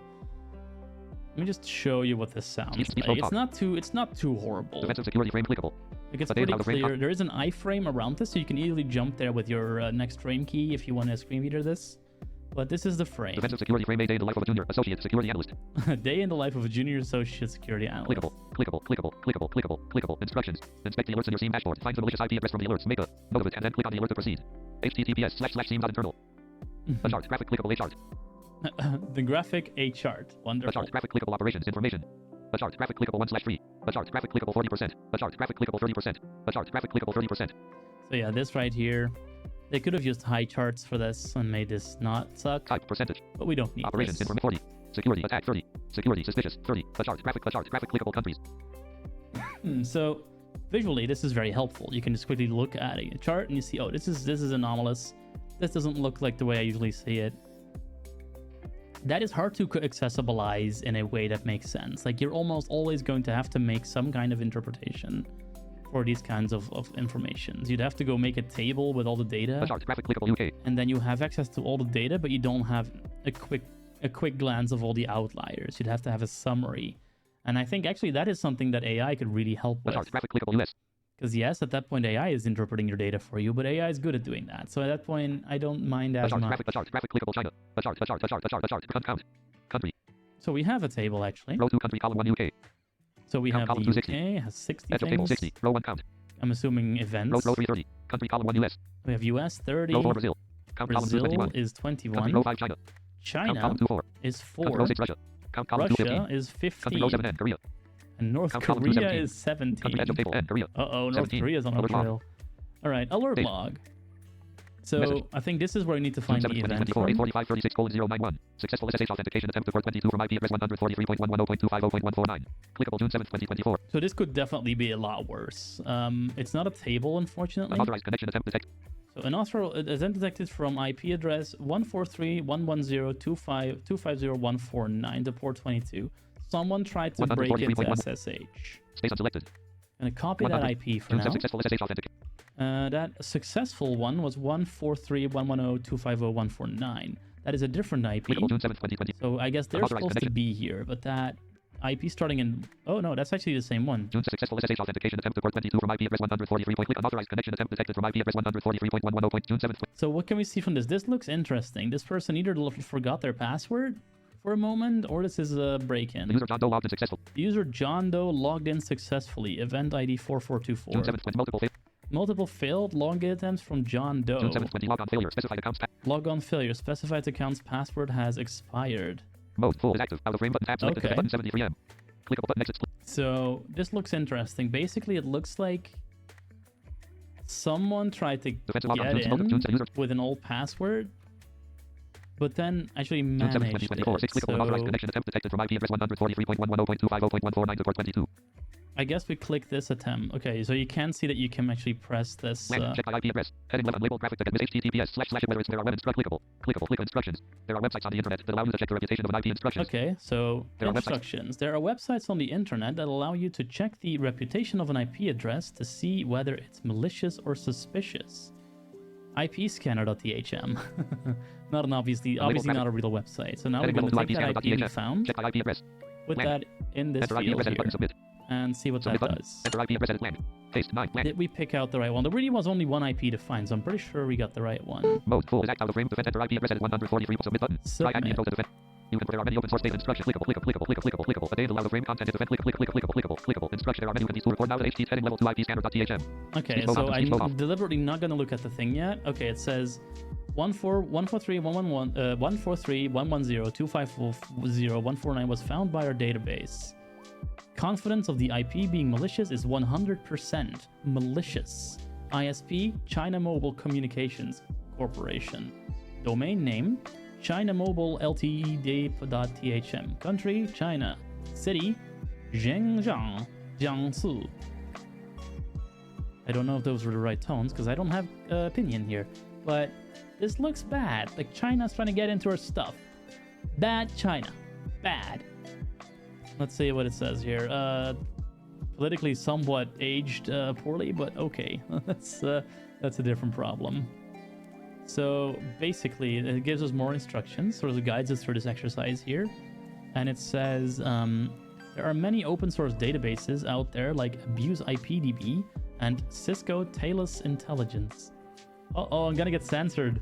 let me just show you what this sounds like. It's not too horrible. Defensive security frame clickable. It gets pretty clear. There is an iframe around this, so you can easily jump there with your next frame key if you want to screen reader this. But this is the frame. Defensive security frame, a day in the life of a junior associate security analyst. Day in the life of a junior associate security analyst. Clickable, clickable, clickable, clickable, clickable, clickable. Instructions. Inspect the alerts in your SIEM dashboard. Find the malicious IP address from the alerts. Make a note of it, and then click on the alert to proceed. https://SIEM.internal. A chart. Graphic clickable a chart. The graphic a chart. Wonderful. A chart. Graphic clickable operations information. A chart. Graphic clickable 1/3. A chart. Graphic clickable 40%. A chart. Graphic clickable 30%. A chart. Graphic clickable 30%. So yeah, this right here. They could have used high charts for this and made this not suck. Type percentage. But we don't need operations this. Information 40. Security attack 30. Security suspicious 30. A chart. Graphic clickable countries. So visually, this is very helpful. You can just quickly look at a chart and you see, oh, this is anomalous. This doesn't look like the way I usually see it. That is hard to accessibilize in a way that makes sense. Like, you're almost always going to have to make some kind of interpretation for these kinds of informations. You'd have to go make a table with all the data, Graphic clickable UK. And then you have access to all the data, but you don't have a quick glance of all the outliers. You'd have to have a summary. And I think actually that is something that AI could really help with. Graphic clickable US. Because yes, at that point AI is interpreting your data for you, but AI is good at doing that. So at that point, I don't mind as much. Graphic clickable China. A chart. Country. So we have a table actually. Row 2 country column 1 UK. So we have the UK, has 60 Edge of table 60. Row 1 count. I'm assuming events. Row 330. Country column 1 US. We have US 30. Row 4 Brazil. Count Brazil column 2 is 21. Country row 5 China. China column 2 4. is 4. Country row 6 Russia. Count column 2 Russia 15. is 15. Country row 7 N Korea. And North Count Korea is 17. Country edge of table N Korea. Uh-oh, North 17. Korea is on our Alert log. trail. All right, alert Date. log. So Message. I think this is where we need to find the event 2024 from. 84536:091. Successful SSH authentication attempt to port 22 from IP address 143.110.250.149. Clickable June 7th, 2024. So this could definitely be a lot worse. It's not a table, unfortunately. Unauthorized connection attempt detected. So an attempt detected from IP address 143.110.250.149 to port 22. Someone tried to break into SSH. Space unselected. I'm gonna copy that IP for June now. 7th, successful SSH authentication. That successful one was 143.110.250.149. That is a different IP. Clickable June 7th, 2020. So I guess they're Unauthorized supposed to connection. be here, but that IP starting in... Oh no, that's actually the same one. June successful SSH authentication attempt to port 22 from IP address 143. Unauthorized connection attempt detected from IP address 143.110. June 7th. So what can we see from this? This looks interesting. This person either forgot their password for a moment, or this is a break-in. User John Doe logged in successful. User John Doe logged in successfully. Event ID 4424. June 7th, 20 Multiple failed login attempts from John Doe. June 7th, 20 logon failure. Specified accounts. Logon failure. Specified account's password has expired. Mode full is active. Out of frame button tab selected. Okay. Button 73M. Clickable button exit. So this looks interesting. Basically, it looks like someone tried to Defensive get logon. in June user. with an old password, but then actually June 7th, managed 2024. 6 clickable unauthorized it. So connection attempt detected from IP address 143.110.250.149 to port 22. I guess we click this attempt. Okay, so you can see that you can actually press this. Check by IP address. Heading left unlabeled graphic text. https:// whether it's there are web clickable. Click instructions. There are websites on the internet that allow you to check the reputation of an IP instructions. Okay, so There are instructions. There are websites on the internet that allow you to check the reputation of an IP address to see whether it's malicious or suspicious. IPscanner.thm. Not an obviously not a real website. So now we're Heading going to level take 2 that IP we IPscanner.thm. found. Check by IP address. Put Blank. that in this Enter IP field address edit here button. Submit. and see what Submit that button. does. Enter IP address edit blank. Paste 9 blank. Did we pick out the right one? There really was only one IP to find, so I'm pretty sure we got the right one. Mode full is act out of frame. Defend. Enter IP address edit 143. Submit button. Try add me info to defend. You can there are many open source data instructions. Clickable. A data allow the frame content to defend. Clickable. Instruction there are many. You can use to record now to HT heading level 2 IP scanner.thm. Okay, so I'm deliberately not going to look at the thing yet. Okay, it says 143.110.254.0.149 was found by our database. Confidence of the IP being malicious is 100% malicious. ISP, China Mobile Communications Corporation. Domain name, China Mobile Ltd.thm. Country, China. City, Zhengzhang, Jiangsu. I don't know if those were the right tones because I don't have opinion here, but this looks bad. Like China's trying to get into our stuff. Bad China. Bad. Let's see what it says here. Politically somewhat aged poorly, but okay. That's a different problem. So basically, it gives us more instructions, sort of guides us through this exercise here. And it says there are many open source databases out there like Abuse IPDB and Cisco Talos Intelligence. Uh-oh, I'm gonna get censored.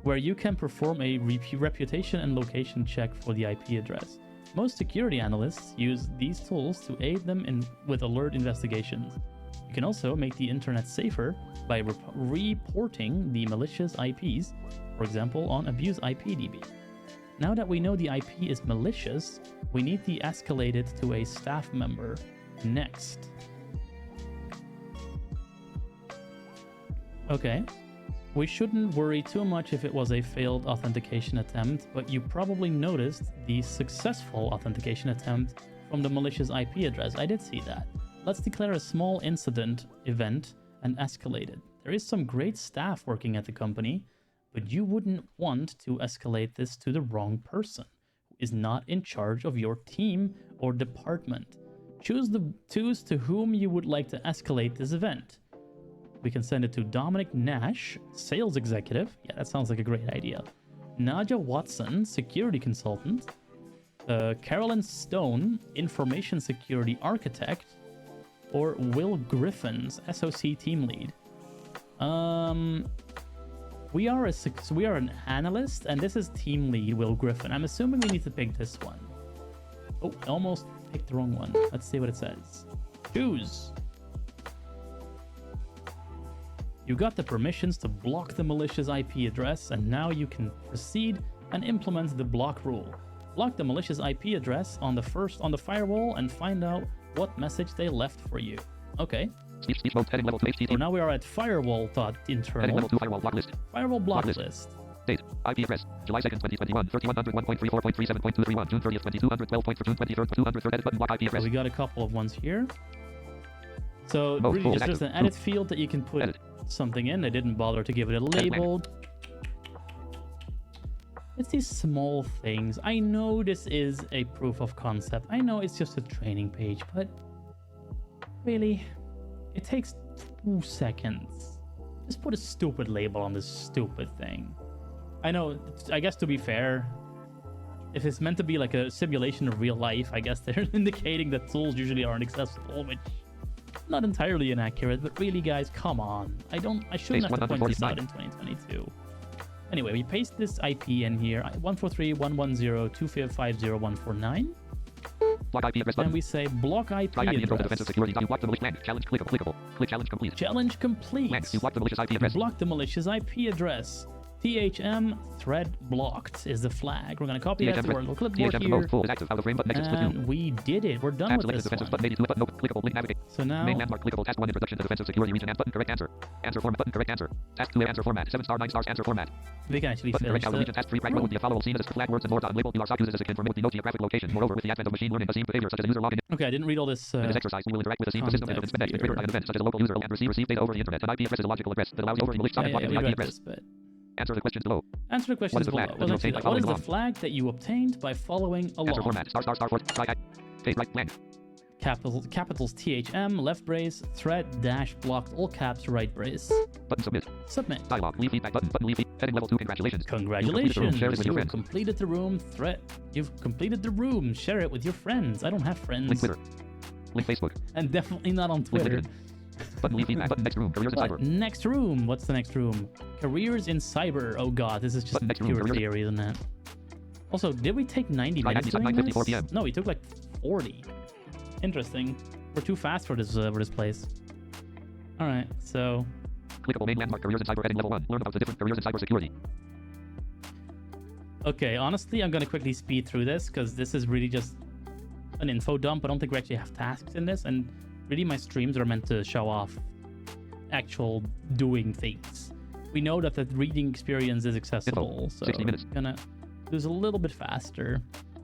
Where you can perform a reputation and location check for the IP address. Most security analysts use these tools to aid them with alert investigations. You can also make the internet safer by reporting the malicious IPs, for example on Abuse IPDB. Now that we know the IP is malicious, we need to escalate it to a staff member next. Okay. We shouldn't worry too much if it was a failed authentication attempt, but you probably noticed the successful authentication attempt from the malicious IP address. I did see that. Let's declare a small incident event and escalate it. There is some great staff working at the company, but you wouldn't want to escalate this to the wrong person who is not in charge of your team or department. Choose to whom you would like to escalate this event. We can send it to Dominic Nash, sales executive. Yeah, that sounds like a great idea. Nadia Watson, security consultant. Carolyn Stone, information security architect. Or Will Griffins, SOC team lead. We are an analyst, and this is team lead Will Griffin. I'm assuming we need to pick this one. Oh, I almost picked the wrong one. Let's see what it says. Choose. You got the permissions to block the malicious IP address, and now you can proceed and implement the block rule. Block the malicious IP address on the firewall and find out what message they left for you. Okay. Speech mode heading level 2 HTTP. So now we are at firewall.internal. Heading level 2 firewall block list. Firewall block list. Date. IP address. July 2nd, 2021. 3101.34.37.231. June 30th, 2212. June 23rd, 203rd. Edit button block IP address. So we got a couple of ones here. So Mode really full just an edit field that you can put edit. Something in. I didn't bother to give it a label. It's these small things. I know this is a proof of concept. I know it's just a training page, but really, it takes 2 seconds. Just put a stupid label on this stupid thing. I know, I guess to be fair, if it's meant to be like a simulation of real life, I guess they're indicating that tools usually aren't accessible, which not entirely inaccurate, but really guys, come on. I shouldn't have to point this out in 2022. Anyway, we paste this IP in here, 143.110.255.0.149. Block IP address button. And we say block IP Try adding info to address. defensive security. You block the malicious blank. Challenge clickable. Click challenge complete. Challenge complete. Blank. You block the malicious IP address. Block the malicious IP address. THM thread blocked is the flag. We're going to copy that to our little clipboard THM here. mode full is active. Out of frame button exits with you. And we did it. We're done with this defensive one. button 82 button open. Clickable link navigate. So now Main landmark clickable task 1 introduction to defensive security region and button correct answer. Answer format button correct answer. Task 2 answer format 7 star 9 stars answer format. we can actually Button finish correct region task 3 practical would be a followable scene as flag words and more dot labeled. URSOC uses as a confirm with the no geographic location. Moreover, with the advent of machine learning, a scene behavior such as a user login. Okay, I didn't read all this. In this exercise, we will interact with a scene system that has been triggered by an event such as a local user and receive data over the internet. An IP address is a logical address that allows over the malicious we IP read address. this bit. Answer the questions below. Answer the questions below. What is the flag that you obtained by following along? Answer format. Star. Try. Face right blank. capitals THM, left brace, threat, dash, blocked, all caps, right brace. Button submit. Submit. Dialog. Leave feedback button. Button leave. Heading level 2. Congratulations. Congratulations. Share it with your You friends. completed the room. Threat. You've completed the room. Share it with your friends. I don't have friends. Link Twitter. Link Facebook. And definitely not on Link Twitter. LinkedIn. Button leave feedback. Button next room. Careers in cyber. Next room. What's the next room? Careers in cyber. Oh god, this is just Button next room. pure Careers. theory, isn't it? Also, did we take 90 Try minutes at doing 9:54 this? PM. No, we took like 40. Interesting. We're too fast for this place. All right, so Clickable main landmark. Careers in cyber. Heading level 1. Learn about the different careers in cybersecurity. okay, honestly, I'm gonna quickly speed through this because this is really just an info dump. I don't think we actually have tasks in this, and really my streams are meant to show off actual doing things. We know that the reading experience is accessible, so 60 minutes. I'm gonna do this a little bit faster.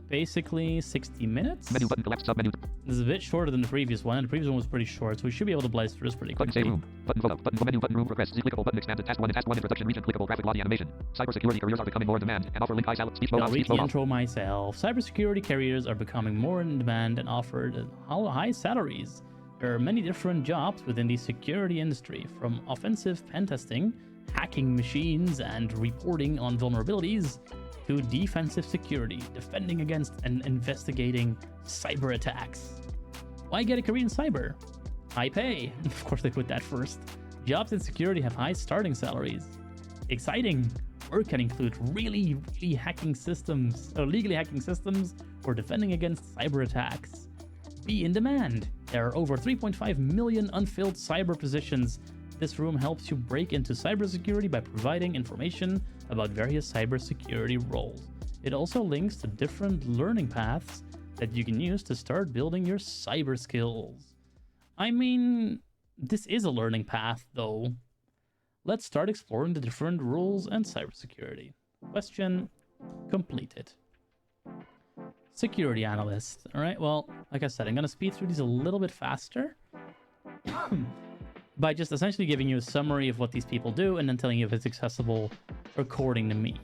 Basically, 60 minutes. Menu button. Collapse submenu. This is a bit shorter than the previous one, and the previous one was pretty short, so we should be able to blaze through this pretty Button quickly. save room. Button photo. Button menu. Button room progress. Clickable button expanded. Task 1 and task 1 introduction region. Clickable graphic body animation. Cybersecurity careers are becoming more in demand and offer link high salary. Speech mode I'll on. read Speech the mode off. intro myself. Cybersecurity careers are becoming more in demand and offered high salaries. There are many different jobs within the security industry, from offensive pen testing, hacking machines, and reporting on vulnerabilities, to defensive security, defending against and investigating cyber attacks. Why get a career in cyber? High pay. Of course, they put that first. Jobs in security have high starting salaries. Exciting. Work can include really hacking systems, or legally hacking systems, or defending against cyber attacks. Be in demand. There are over 3.5 million unfilled cyber positions. This room helps you break into cybersecurity by providing information about various cybersecurity roles. It also links to different learning paths that you can use to start building your cyber skills. I mean, this is a learning path, though. Let's start exploring the different roles and cybersecurity. Question completed. Security analyst. All right, well, like I said, I'm going to speed through these a little bit faster by just essentially giving you a summary of what these people do and then telling you if it's accessible according to me.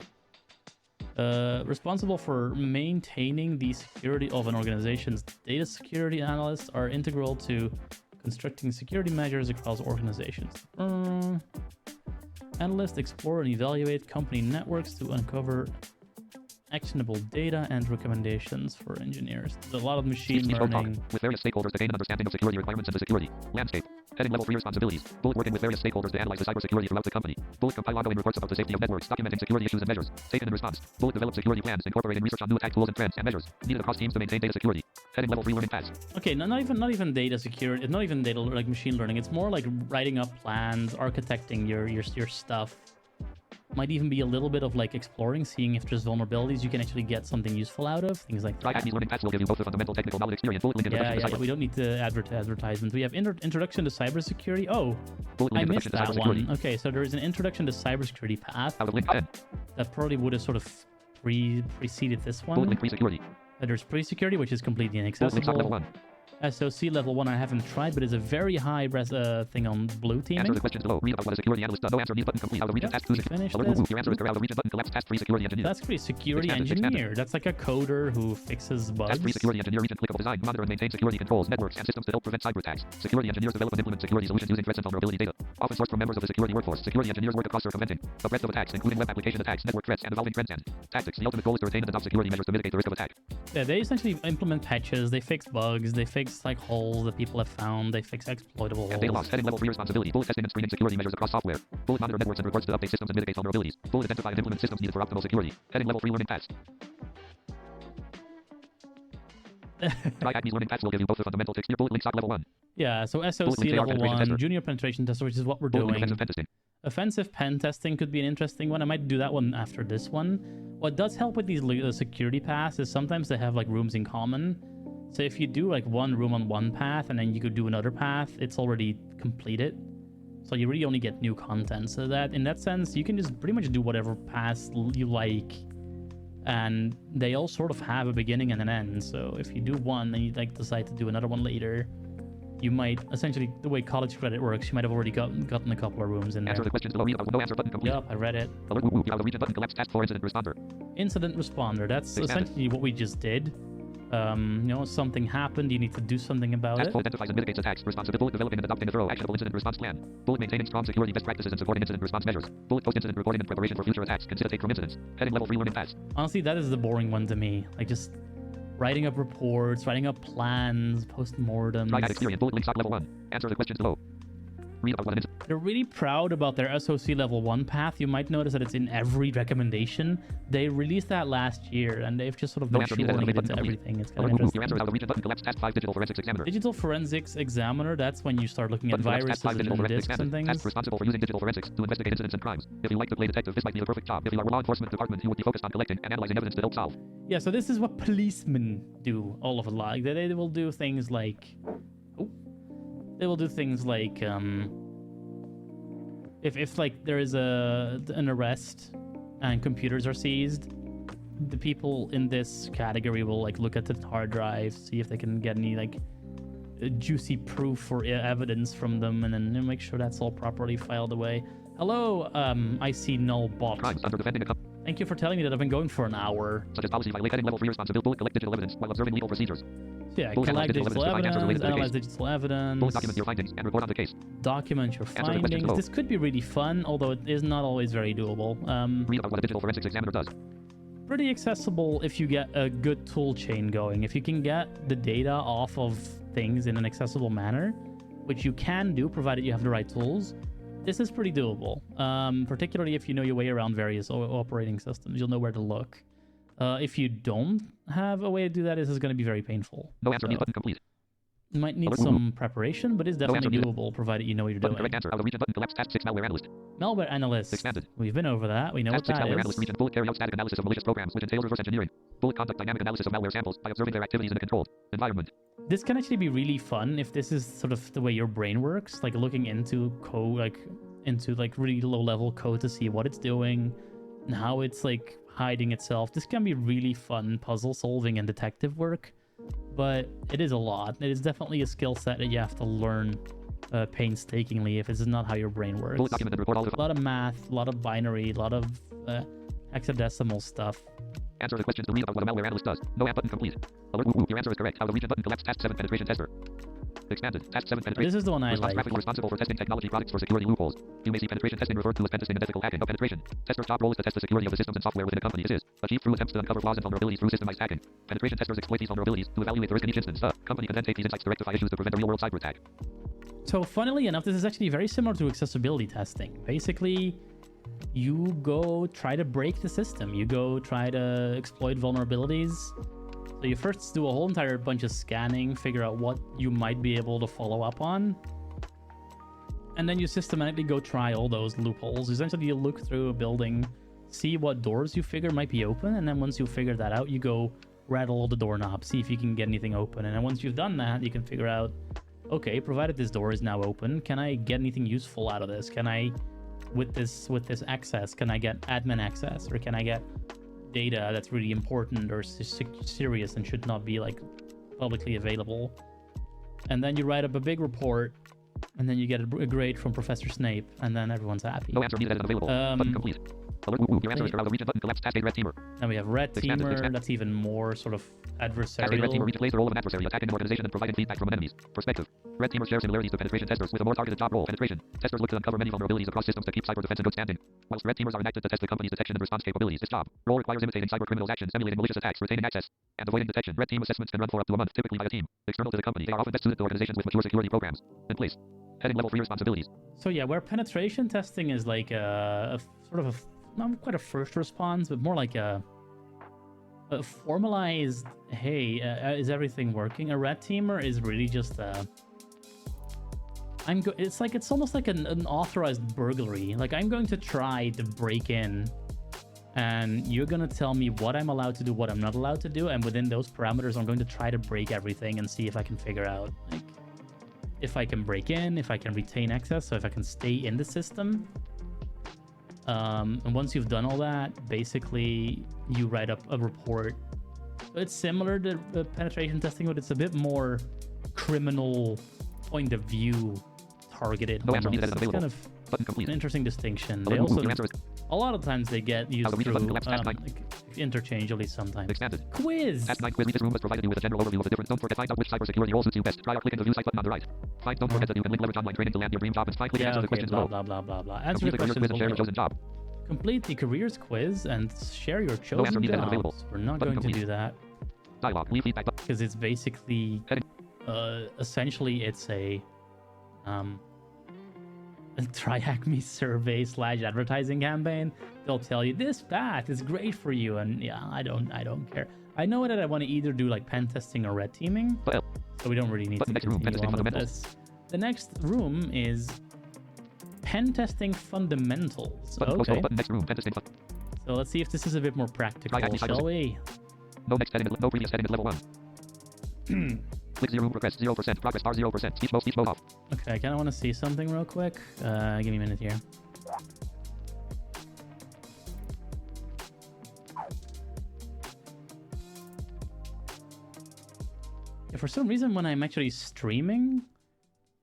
Responsible for maintaining the security of an organization's data. Security analysts are integral to constructing security measures across organizations. Analysts explore and evaluate company networks to uncover actionable data and recommendations for engineers. There's a lot of machine Speech mode talk. learning. With various stakeholders to gain an understanding of security requirements and the security landscape. Heading level 3 responsibilities. Bullet working with various stakeholders to analyze the cybersecurity throughout the company. Bullet compile ongoing reports about the safety of networks, documenting security issues and measures. Taken in response. Bullet develop security plans, incorporating research on new attack tools and trends and measures needed across teams to maintain data security. Heading level 3 learning paths. Okay, not even data security. It's not even data like machine learning. It's more like writing up plans, architecting your stuff. Might even be a little bit of like exploring, seeing if there's vulnerabilities you can actually get something useful out of. Things like Try that. these learning paths will give you both the fundamental technical knowledge experience. Bullet link introduction to cyber. We don't need to advertisement. We have introduction to cybersecurity. Oh, Bullet link I missed introduction to that one. cybersecurity. Okay, so there is an introduction to cybersecurity path Out of link 10. that probably would have sort of preceded this Bullet one. link pre-security. There's pre-security, which is completely Bullet link stock level inaccessible. 1. SOC level 1 I haven't tried, but it's a very high thing on blue teaming. Answer the questions below. Read about what a security analyst does. No answer needs button complete. Out of region Yep, task 2. finish Alert this. move. Your answer is out of region button collapse task 3 security engineer. That's pretty security Expanded. engineer. That's like a coder who fixes bugs. Task 3 security engineer region clickable design. Monitor and maintain security controls, networks, and systems to help prevent cyber attacks. Security engineers develop and implement security solutions using threats and vulnerability data. Often sourced from members of the security workforce. Security engineers work across circumventing the breadth of attacks, including web application attacks, network threats, and evolving trends and tactics. The ultimate goal is to retain and adopt security measures to mitigate the risk of attack. Yeah, they essentially implement patches, they fix bugs, they fix like holes that people have found, they fix exploitable And data holes. loss. Heading level 3 responsibility. Bullet testing and screening security measures across software. Bullet monitor networks and reports to update systems and mitigate vulnerabilities. Bullet identify and implement systems needed for optimal security. Heading level 3 learning paths. Try at these learning paths will give you both the fundamental experience. Bullet link stock level 1. Yeah, so SOC Bullet link level penetration 1, tester. junior penetration tester, which is what we're Bullet link doing. offensive pen testing. Offensive pen testing could be an interesting one. I might do that one after this one. What does help with these security paths is sometimes they have like rooms in common. So if you do like one room on one path and then you could do another path, it's already completed. So you really only get new content. So that in that sense, you can just pretty much do whatever path you like. And they all sort of have a beginning and an end. So if you do one and you like decide to do another one later, you might essentially, the way college credit works, you might have already gotten a couple of rooms in there. Answer the questions below. Read about no answer button complete. Yep, I read it. Alert move. Out of region button collapse task 4 incident responder. Incident responder. That's Expanded. essentially what we just did. Something happened, you need to do something about Task it. Bullet identifies and mitigates attacks. Responsibility. Bullet developing and adopting a thorough, actionable incident response plan. Bullet maintaining strong security best practices and supporting incident response measures. Bullet post-incident reporting and preparation for future attacks. Consider take from incidents. Heading level 3 learning paths. Honestly, that is the boring one to me. Like, just writing up reports, writing up plans, post-mortems. Try that experience. Bullet link stock level 1. Answer the questions below. Read about what an incident. They're really proud about their SOC level 1 path. You might notice that it's in every recommendation. They released that last year, and they've just sort of been shoehorning it into everything. It's kind of Your answer interesting. is how to reach a button. Collapse task 5 digital forensics examiner. Digital forensics examiner, that's when you start looking at Button collapse viruses task 5 digital and forensics disks and expanded. things. Task responsible for using digital forensics to investigate incidents and crimes. If you like to play detective, this might be the perfect job. If you are a law enforcement department, you would be focused on collecting and analyzing evidence to help solve. Yeah, so this is what policemen do all of a lot. They will do things like... They will do things like... If like there is an arrest and computers are seized, the people in this category will like look at the hard drive, see if they can get any like juicy proof or evidence from them, and then make sure that's all properly filed away. Hello, I see null bot. Crimes under defending a Thank you for telling me that I've been going for an hour. such as policy violation. Heading level 3 responsibility. Bullet collect digital evidence while observing legal procedures. Yeah, Bullet collect digital evidence, analyze case. digital evidence, Bullet document your findings and report on the case. document your the questions findings. below. This could be really fun, although it is not always very doable. Read about what a digital forensics examiner does. Pretty accessible if you get a good tool chain going. If you can get the data off of things in an accessible manner, which you can do provided you have the right tools, this is pretty doable. Particularly if you know your way around various operating systems, you'll know where to look. If you don't have a way to do that, this is going to be very painful. No answer needed. Button complete. You might need Alert. some preparation, but it's definitely answer doable provided you know what you're Button doing. correct answer. Out of region. Button collapse task 6 malware analyst. Malware analyst. Expanded. We've been over that. We know Task what 6 that malware is. analyst region. Bullet carry out static analysis of malicious programs, which entails reverse engineering. Bullet conduct dynamic analysis of malware samples by observing their activities in a controlled environment. This can actually be really fun if this is sort of the way your brain works, like looking into code, into really low level code to see what it's doing and how it's like hiding itself. This can be really fun puzzle solving and detective work, but it is a lot. It is definitely a skill set that you have to learn painstakingly if this is not how your brain works. Bullet document and report all of A lot of math, a lot of binary, a lot of hexadecimal stuff. Answer the questions to read about what a malware analyst does. No app button complete. Alert. Woo, woo. Your answer is correct. How to reach a button collapse task 7 penetration tester. Expanded. Task 7 penetration. This is the one I like. Responsible for testing technology products for security loopholes. You may see penetration testing referred to as pen testing and ethical hacking. No penetration. Tester's top role is to test the security of the systems and software within a company. This is achieved through attempts to uncover flaws and vulnerabilities through systemized hacking. Penetration testers exploit these vulnerabilities to evaluate the risk in each instance. The company can then take these insights to rectify issues to prevent a real-world cyber attack. So funnily enough, this is actually very similar to accessibility testing. Basically, you go try to break the system. You go try to exploit vulnerabilities. So you first do a whole entire bunch of scanning, figure out what you might be able to follow up on. And then you systematically go try all those loopholes. Essentially, you look through a building, see what doors you figure might be open, and then once you figure that out, you go rattle all the doorknobs, see if you can get anything open. And then once you've done that, you can figure out, okay, provided this door is now open, can I get anything useful out of this? Can I, with this access, can I get admin access, or can I get data that's really important or serious and should not be like publicly available? And then you write up a big report, and then you get a grade from Professor Snape, and then everyone's happy. No answer needed as unavailable. Button complete. Alert. Woo, woo. Your answer is correct. Out of region. Button collapse task 8 red teamer. Then we have red teamer. That's even more sort of Task 8 red teamer adversarial. plays the role of an adversary, attacking an organization and providing feedback from an enemy's perspective. Red teamers share similarities to penetration testers with a more targeted job role. Penetration testers look to uncover many vulnerabilities across systems to keep cyber defense in good standing, whilst red teamers are enacted to test the company's detection and response capabilities. This job role requires imitating cyber criminals' actions, emulating malicious attacks, retaining access, and avoiding detection. Red team assessments can run for up to a month, typically by a team external to the company. They are often best suited to organizations with mature security programs in place. Heading level 3 responsibilities. So yeah, where penetration testing is like a sort of not quite a first response, but more like a formalized, hey, is everything working? A red teamer is really just it's almost like an authorized burglary. Like, I'm going to try to break in, and you're going to tell me what I'm allowed to do, what I'm not allowed to do, and within those parameters, I'm going to try to break everything and see if I can figure out, like, if I can break in, if I can retain access, so if I can stay in the system. And once you've done all that, basically, you write up a report. It's similar to penetration testing, but it's a bit more criminal point of view targeted. No answer almost. needed as It's available. kind of Button an complete. interesting distinction. Hello, They also, your answer is a lot of times they get used How to read the button through collapse task 9. like, interchangeably sometimes. expanded. Quiz! Task 9 quiz. This room has provided you with a general overview of the different. Don't forget, find out which cybersecurity role suits you best. Try or click the view site button on the right. Don't forget that you can link leverage online training to land your dream job and try clicking Yeah, answer the okay, questions blah, below. blah, blah, blah, blah. Answer Complete the the career questions quiz and share your below. chosen job. Complete the careers quiz and share your answer chosen needed and available. jobs. We're not Button going to complete. do that Dialog. Leave feedback. because it's basically, Heading. essentially it's a try hack me survey / advertising campaign. They'll tell you this path is great for you, and yeah, I don't care. I know that I want to either do like pen testing or red teaming, Well, so we don't really need Button to next room, pen continue testing on with fundamentals. this. The next room is pen testing fundamentals. button close. Okay, Button next room. Pen testing. so let's see if this is a bit more practical, Try hack me shall we? No next heading. No previous heading at level 1. Click 0 progress 0%. Progress bar 0%. Speech mode off. Okay, I kind of want to see something real quick. Give me a minute here. Yeah, for some reason, when I'm actually streaming,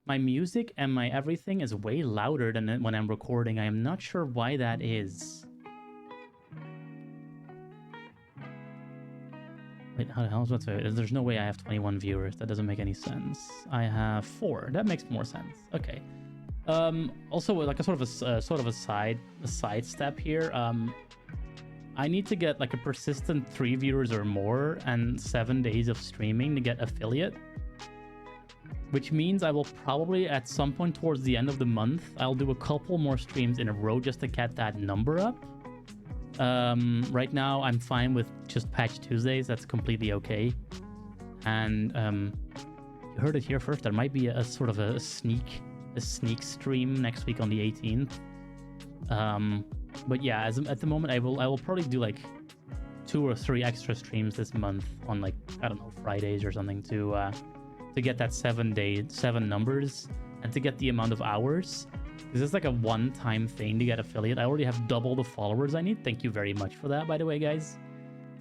my music and my everything is way louder than when I'm recording. I am not sure why that is. Wait, how the hell is what's it? There's no way I have 21 viewers. That doesn't make any sense. I have 4. That makes more sense. Okay. Also, like a sort of a side step here. I need to get like a persistent 3 viewers or more and 7 days of streaming to get affiliate. Which means I will probably at some point towards the end of the month, I'll do a couple more streams in a row just to get that number up. Right now I'm fine with just Patch Tuesdays. That's completely okay. And you heard it here first. There might be a sort of a sneak stream next week on the 18th. But yeah, at the moment I will probably do like 2 or 3 extra streams this month on like, I don't know, Fridays or something to get that 7 numbers and to get the amount of hours. Because it's like a one-time thing to get affiliate. I already have double the followers I need. Thank you very much for that, by the way, guys.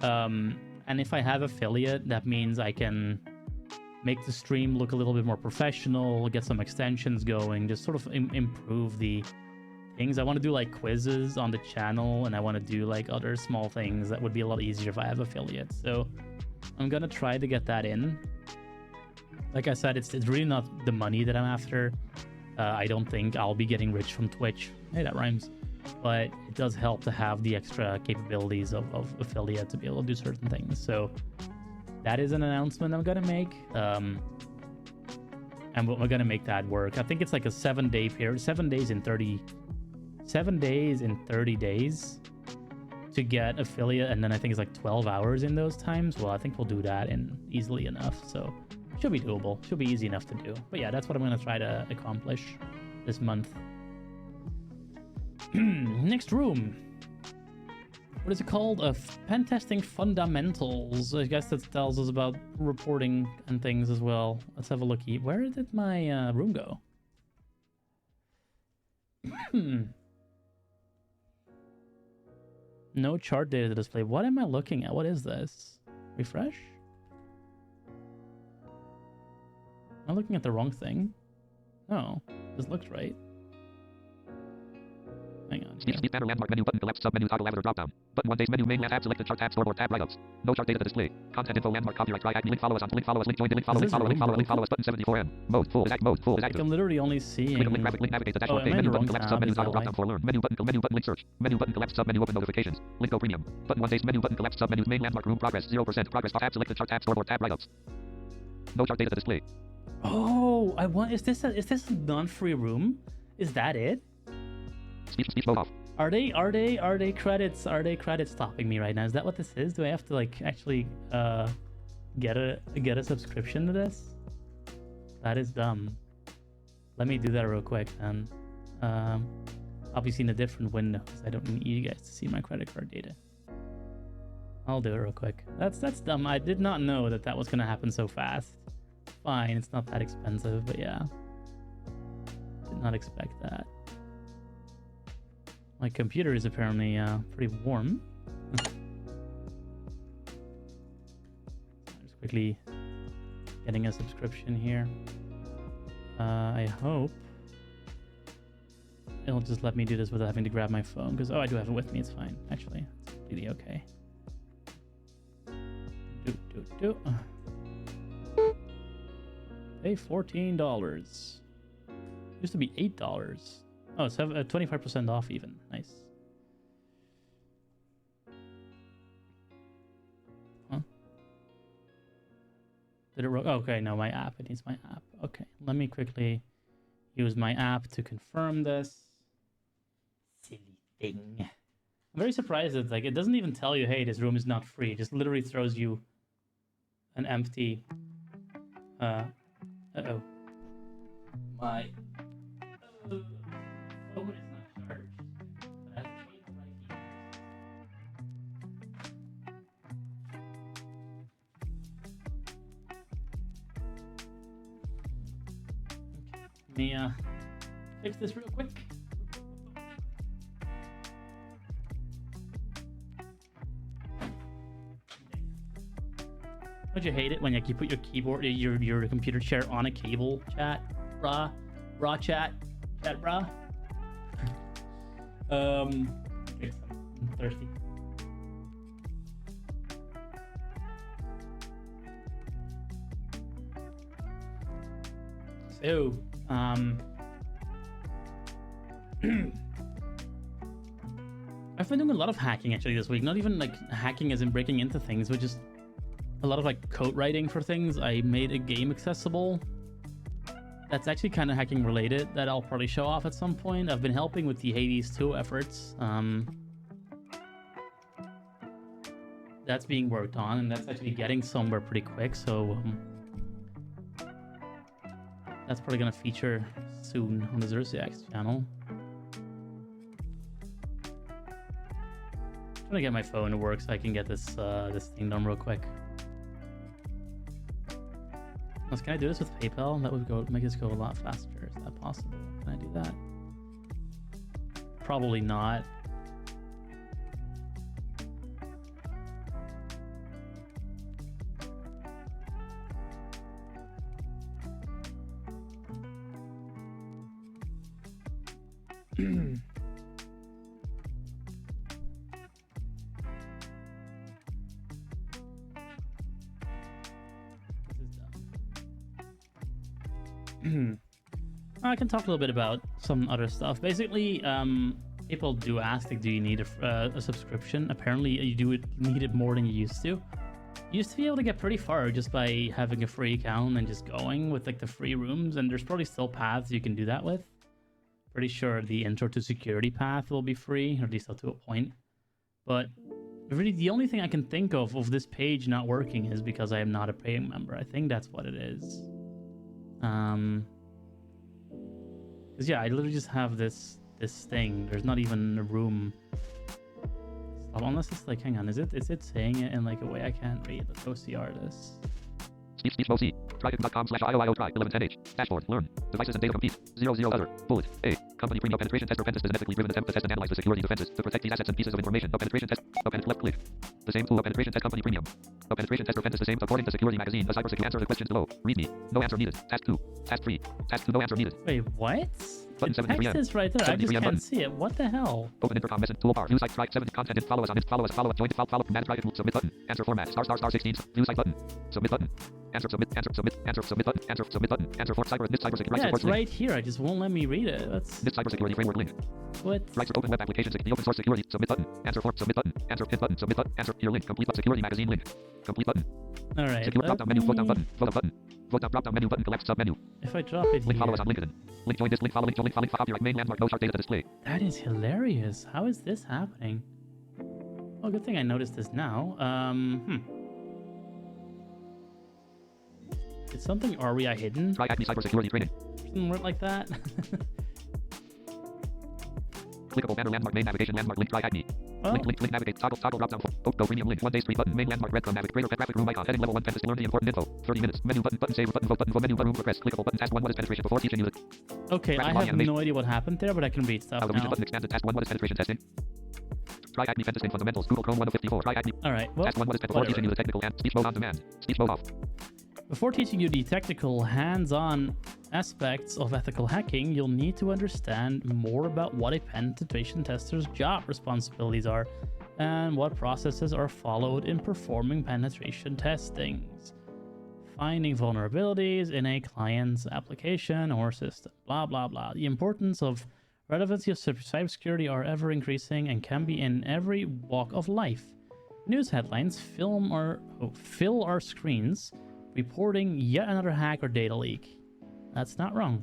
And if I have affiliate, that means I can make the stream look a little bit more professional, get some extensions going, just sort of improve the things. I want to do like quizzes on the channel, and I want to do like other small things that would be a lot easier if I have affiliate. So I'm gonna try to get that in. Like I said, it's really not the money that I'm after. I don't think I'll be getting rich from Twitch. Hey, that rhymes. But it does help to have the extra capabilities of affiliate to be able to do certain things. So that is an announcement I'm gonna make. And we're gonna make that work. I think it's like a 7-day period, 7 days in 30 days to get affiliate, and then I think it's like 12 hours in those times. Well, I think we'll do that in easily enough. So should be doable. Should be easy enough to do. But yeah, that's what I'm gonna try to accomplish this month. Next room. What is it called? Pen testing fundamentals. I guess that tells us about reporting and things as well. Let's have a looky. Where did my room go? No chart data to display. What am I looking at? What is this? Refresh? Am I looking at the wrong thing? No, this looks right. Hang on. Speech banner landmark menu button collapse submenu toggle ladder drop down. Button 1 days menu main tab selected chart tab scoreboard tab writeups. No chart data to display. Content info landmark copyright try link follow us on link follow us link join link follow link follow link follow link follow us button 74M. Mode full is active. I'm literally only seeing. Click link graphic link navigate to dashboard page menu button collapse submenu toggle drop down for learn menu button link search menu button collapse submenu open notifications link go premium button 1 days menu button collapse submenu main landmark room progress 0% progress tab selected chart tab scoreboard tab writeups. No chart data to display. Oh, I want. Is this a non-free room? Is that it? Speech mode off. Are they credits stopping me right now? Is that what this is? Do I have to like actually get a subscription to this? That is dumb. Let me do that real quick then. Obviously in a different window because I don't need you guys to see my credit card data. I'll do it real quick. That's dumb. I did not know that was gonna happen so fast. Fine, it's not that expensive, but yeah. Did not expect that. My computer is apparently pretty warm. Just quickly getting a subscription here. I hope it'll just let me do this without having to grab my phone, because I do have it with me. It's fine, actually. It's completely okay. Pay $14. Used to be $8. Oh, it's 25% off even. Nice. Huh? Did it work? Okay, no, my app. It needs my app. Okay, let me quickly use my app to confirm this. Silly thing. I'm very surprised that it doesn't even tell you, hey, this room is not free. It just literally throws you an empty. Uh-oh. My phone is not charged. But I have a cable right here. Okay. Let me fix this real quick. Don't you hate it when you put your keyboard, your computer chair on a cable, chat? Raw chat? Chat, brah? I'm thirsty. So, I've been doing a lot of hacking actually this week. Not even hacking as in breaking into things, but just a lot of code writing for things. I made a game accessible that's actually kind of hacking related that I'll probably show off at some point. I've been helping with the Hades 2 efforts. That's being worked on, and that's actually getting somewhere pretty quick, so that's probably gonna feature soon on the Zersiax channel. I'm trying to get my phone to work so I can get this this thing done real quick. Can I do this with PayPal? That would make this go a lot faster. Is that possible? Can I do that? Probably not. I can talk a little bit about some other stuff. Basically, people do ask, do you need a subscription? Apparently, you need it more than you used to. You used to be able to get pretty far just by having a free account and just going with the free rooms, and there's probably still paths you can do that with. Pretty sure the intro to security path will be free, or at least up to a point. But really, the only thing I can think of this page not working is because I am not a paying member. I think that's what it is. Because yeah, I literally just have this thing. There's not even a room. Stop, unless it's hang on, is it saying it in a way I can't read? Let's go CR this. Speech Trycom.com/IOIO 1110H. Dashboard. Learn. Devices and data complete. 00 other. Bullet. A. Company premium penetration tester Pentis is genetically driven attempt to test and analyze the security defenses to protect these assets and pieces of information. A penetration test. Left click. The same tool. A penetration test company premium. A penetration tester Pentis the same according to Security Magazine. A cybersecurity answer the questions below. Read me. No answer needed. Task 2. Task 3. Task 2. No answer needed. Wait, what? Button The text is right there. I just can't button. see it. What the hell? Open intercom message toolbar. View site strike 7 content and follow us on follow up join follow up manage submit button. Answer format star 16. View site button. Submit button. Answer submit button. Answer submit button. Answer for cybersecurity. Yeah, it's right here. I just won't let me read it. That's this cybersecurity framework link. What? Rights for open web applications. The open source security. Submit button. Answer for submit button. Answer hit button. Submit button. Answer here link. Complete security magazine link. Complete button. All right. Secure drop down menu. Vote down button. Vote up button. Vote down drop down menu button. Collapse sub menu. If I drop it Link here. follow us on LinkedIn. Link join this link follow link copyright main landmark no chart data to display. That is hilarious. How is this happening? Oh, good thing I noticed this now. Is something REI hidden? Try Acme cybersecurity training. Something work like that? Clickable banner landmark main navigation landmark link try Acme. Oh. Link navigate toggle drop down for go premium link 1 day street button main landmark red navigate greater graphic room icon heading level 1 Pentis learn the important info 30 minutes menu button save button vote menu room press clickable button task 1 what is penetration before teaching you the Okay, I have no idea what happened there, but I can read stuff now. button expanded task 1 what is penetration testing. Try Acme Pentis in fundamentals Google Chrome 1 of 54 try Acme. All right. Well, Task 1 what is before teaching you the technical and speech mode on demand speech mode off. Before teaching you the technical hands-on aspects of ethical hacking, you'll need to understand more about what a penetration tester's job responsibilities are and what processes are followed in performing penetration testings. Finding vulnerabilities in a client's application or system, blah blah blah. The importance of relevancy of cybersecurity are ever increasing and can be in every walk of life. News headlines fill our screens, reporting yet another hack or data leak. That's not wrong.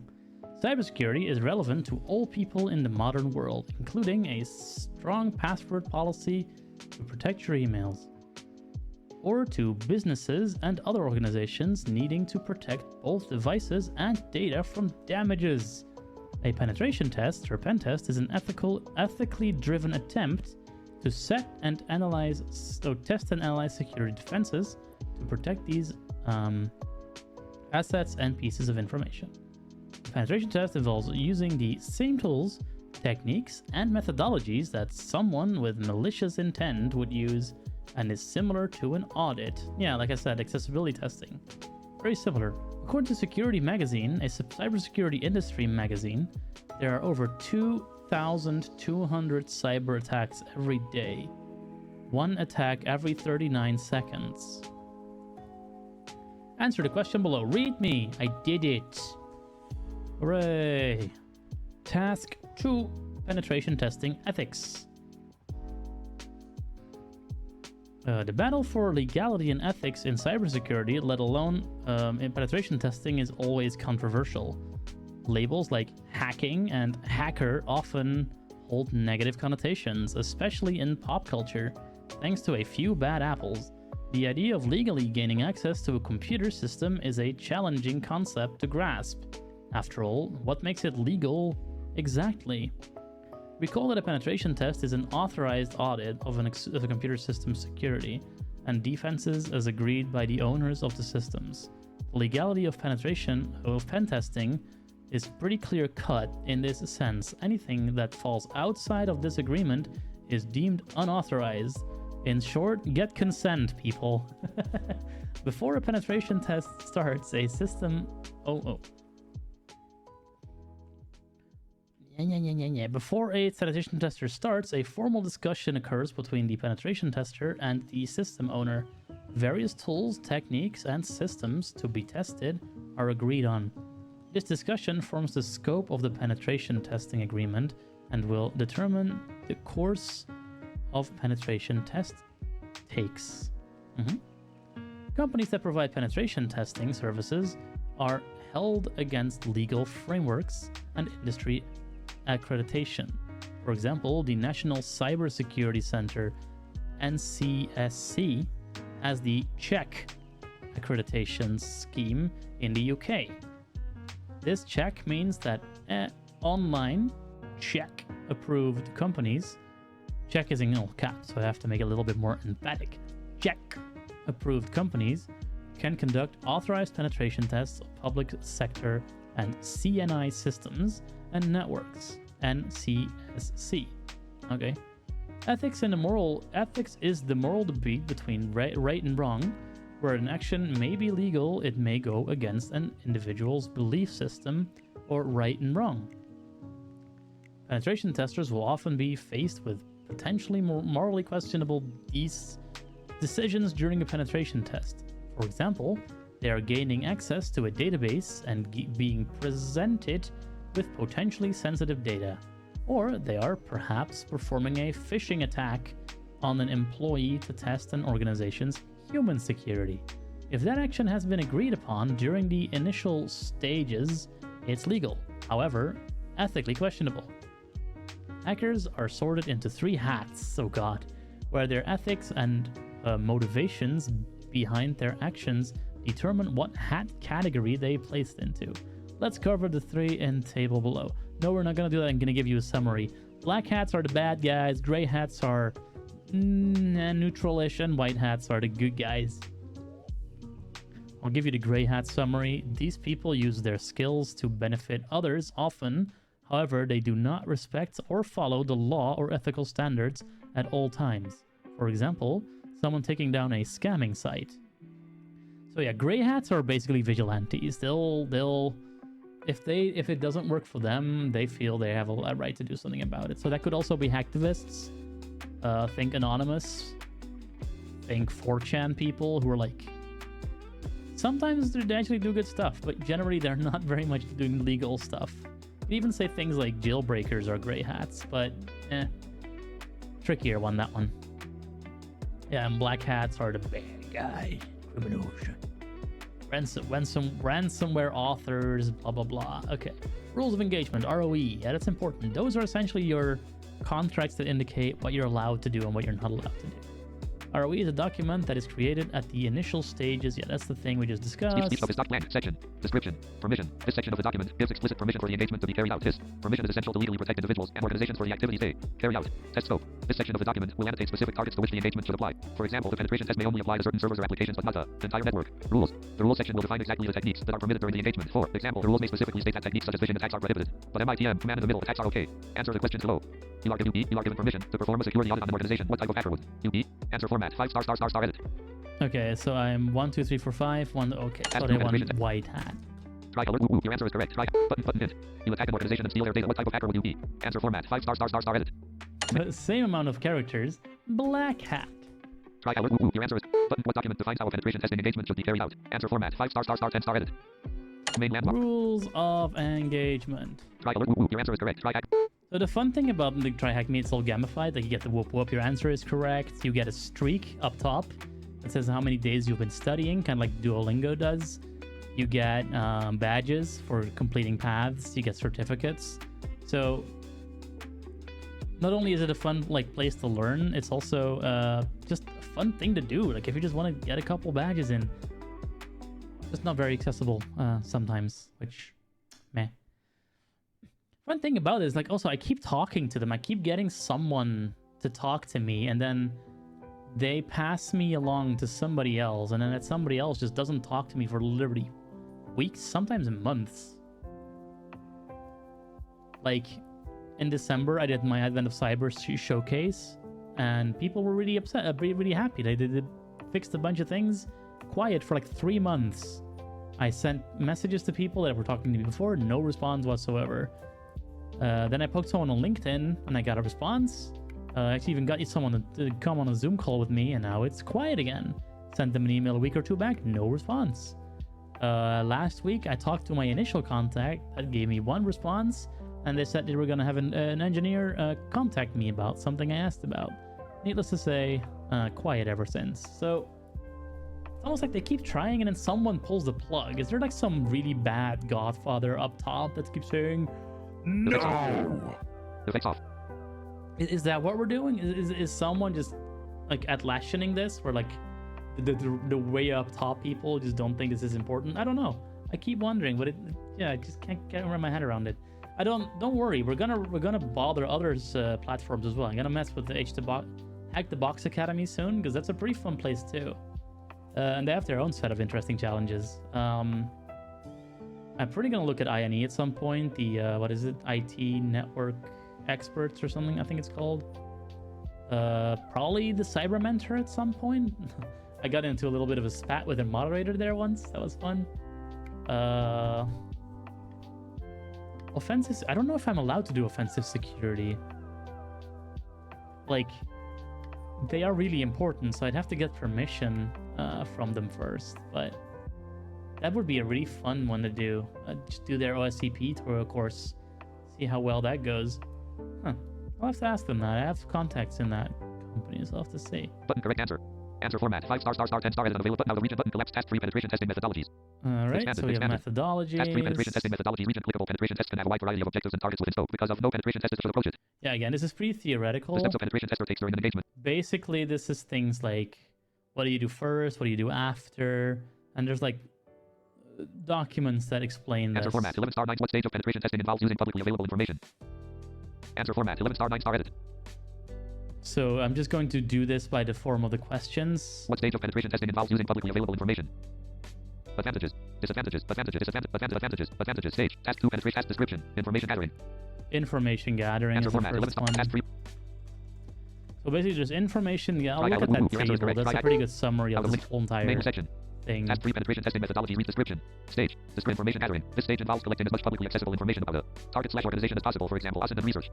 Cybersecurity is relevant to all people in the modern world, including a strong password policy to protect your emails, or to businesses and other organizations needing to protect both devices and data from damages. A penetration test or pen test is an ethically driven attempt to test and analyze security defenses to protect these assets and pieces of information. A penetration test involves using the same tools, techniques, and methodologies that someone with malicious intent would use and is similar to an audit. Yeah, like I said, accessibility testing. Very similar. According to Security Magazine, a cybersecurity industry magazine, there are over 2,200 cyber attacks every day. One attack every 39 seconds. Answer the question below. Read me. I did it. Hooray. Task 2. Penetration testing ethics. The battle for legality and ethics in cybersecurity, let alone in penetration testing, is always controversial. Labels like hacking and hacker often hold negative connotations, especially in pop culture, thanks to a few bad apples. The idea of legally gaining access to a computer system is a challenging concept to grasp. After all, what makes it legal exactly? Recall that a penetration test is an authorized audit of a computer system's security and defenses as agreed by the owners of the systems. The legality of pen testing is pretty clear cut in this sense. Anything that falls outside of this agreement is deemed unauthorized. In short, get consent, people. Before a penetration test starts, a system... Before a penetration tester starts, a formal discussion occurs between the penetration tester and the system owner. Various tools, techniques, and systems to be tested are agreed on. This discussion forms the scope of the penetration testing agreement and will determine the course of penetration test takes. Companies that provide penetration testing services are held against legal frameworks and industry accreditation. For example, the National Cybersecurity Center, NCSC, has the check accreditation scheme in the UK. This check means that online check approved companies, check is in all caps, so I have to make it a little bit more emphatic. Check approved companies can conduct authorized penetration tests of public sector and CNI systems and networks, NCSC. Okay. Ethics is the moral debate between right and wrong. Where an action may be legal, it may go against an individual's belief system or right and wrong. Penetration testers will often be faced with potentially morally questionable decisions during a penetration test. For example, they are gaining access to a database and being presented with potentially sensitive data, or they are perhaps performing a phishing attack on an employee to test an organization's human security. If that action has been agreed upon during the initial stages, it's legal, however, ethically questionable. Hackers are sorted into 3 hats, oh god, where their ethics and motivations behind their actions determine what hat category they placed into. Let's cover the 3 in table below. No, we're not going to do that. I'm going to give you a summary. Black hats are the bad guys, gray hats are neutral-ish, and white hats are the good guys. I'll give you the gray hat summary. These people use their skills to benefit others often. However, they do not respect or follow the law or ethical standards at all times. For example, someone taking down a scamming site. So yeah, gray hats are basically vigilantes. They'll if it doesn't work for them, they feel they have a right to do something about it. So that could also be hacktivists. Think Anonymous. Think 4chan people who are like, sometimes they actually do good stuff, but generally they're not very much doing legal stuff. You can even say things like jailbreakers are gray hats, but trickier one, that one. Yeah, and black hats are the bad guy criminals. Ransomware authors, blah blah blah. Okay. Rules of engagement, ROE. Yeah, that's important. Those are essentially your contracts that indicate what you're allowed to do and what you're not allowed to do. ROE is a document that is created at the initial stages. Yeah, that's the thing we just discussed. Speech of this document. Section. Description. Permission. This section of the document gives explicit permission for the engagement to be carried out. This permission is essential to legally protect individuals and organizations for the activities they carry out. Test scope. This section of the document will annotate specific targets to which the engagement should apply. For example, the penetration test may only apply to certain servers or applications, but not the entire network. Rules. The rules section will define exactly the techniques that are permitted during the engagement. For example, the rules may specifically state that techniques such as phishing attacks are prohibited, but MITM, command in the middle attacks are okay. Answer the questions below. You are given permission to perform a security audit on an organization. What type of hacker would you be? Answer format. 5 star edit. Okay, so I'm 1, 2, 3, 4, 5. 1. Okay, so they want white hat. Try color. Woo. Your answer is correct. Try button hint. You attack an organization and steal their data. What type of hacker would you be? Answer format. 5 star edit. Same amount of characters. Black hat. Try color. Woo. Your answer is button. What document defines how a penetration testing engagement should be carried out? Answer format. 5 star 10 star edit. Main landmark. Rules of engagement. Try color. Woo. Your answer is correct. Try hack. So the fun thing about the try hack me, it's all gamified. Like you get the whoop whoop. Your answer is correct. You get a streak up top. It says how many days you've been studying, kind of like Duolingo does. You get badges for completing paths. You get certificates. So not only is it a fun place to learn, it's also just a fun thing to do. Like if you just want to get a couple badges in, it's not very accessible sometimes, which meh. Fun thing about it is like also I keep talking to them. I keep getting someone to talk to me, and then they pass me along to somebody else, and then that somebody else just doesn't talk to me for literally weeks, sometimes months. Like in December, I did my Advent of Cyber showcase, and people were really upset, really happy. They fixed a bunch of things. Quiet for like 3 months. I sent messages to people that were talking to me before, no response whatsoever. Then I poked someone on LinkedIn, and I got a response. I actually even got someone to come on a Zoom call with me, and now it's quiet again. Sent them an email a week or two back, no response. Last week, I talked to my initial contact that gave me 1 response, and they said they were going to have an engineer contact me about something I asked about. Needless to say, quiet ever since. So it's almost like they keep trying, and then someone pulls the plug. Is there like some really bad godfather up top that keeps saying, no? Effects off. Is that what we're doing? Is someone just like Atlassianing this, where like the way up top people just don't think this is important? I don't know. I keep wondering, but I just can't wrap my head around it. Don't worry. We're gonna bother others platforms as well. I'm gonna mess with the Hack the Box Academy soon, because that's a pretty fun place too, and they have their own set of interesting challenges. I'm pretty gonna look at INE at some point. The what is it? IT Network Experts or something, I think it's called. Probably the Cyber Mentor at some point. I got into a little bit of a spat with a moderator there once. That was fun. Offensive, I don't know if I'm allowed to do offensive security. Like, they are really important, so I'd have to get permission from them first, but that would be a really fun one to do. Just do their OSCP tutorial course, see how well that goes. Huh. I'll have to ask them that. I have contacts in that company, so I'll have to see. Button correct answer. Answer format. 5 star 10 star edit available. Now the region button collapse task 3 penetration testing methodologies. Alright, so we have methodologies. Task 3 penetration testing methodologies. Region clickable penetration tests can have a wide variety of objectives and targets within scope. Because of no penetration test should approach it. Yeah, again, this is pretty theoretical. The steps of penetration tester takes during an engagement. Basically, this is things like, what do you do first? What do you do after? And there's like documents that explain this. Answer format. 11 star 9. What stage of penetration testing involves using publicly available information? Answer format. 11 star 9 star edit. So I'm just going to do this by the form of the questions. What stage of penetration testing involves using publicly available information? Advantages, disadvantages, advantages, stage, task 2 penetration, task description, information gathering. Information gathering Answer is the format, first one. task 3. So basically there's information, yeah, I'll look at that table. That's a pretty good summary of this whole entire main section. thing. Task 3 penetration testing methodology. Read description. Stage. Discrete information gathering. This stage involves collecting as much publicly accessible information about a target/organization as possible. For example, OSINT and research.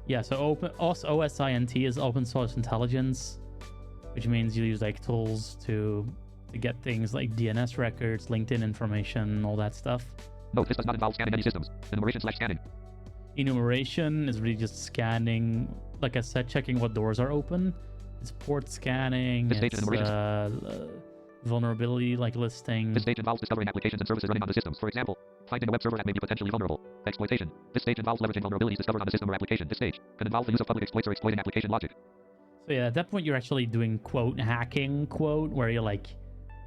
Yeah, so OSINT is open source intelligence, which means you use like tools to get things like DNS records, LinkedIn information, all that stuff. No, this does not involve scanning any systems. Enumeration/scanning. Enumeration is really just scanning, like I said, checking what doors are open. It's port scanning. This stage It's enumeration. vulnerability like listing. This stage involves discovering applications and services running on the systems. For example, finding a web server that may be potentially vulnerable. Exploitation. This stage involves leveraging vulnerabilities discovered on the system or application. This stage can involve the use of public exploits or exploiting application logic. So yeah, at that point you're actually doing quote hacking quote, where you're like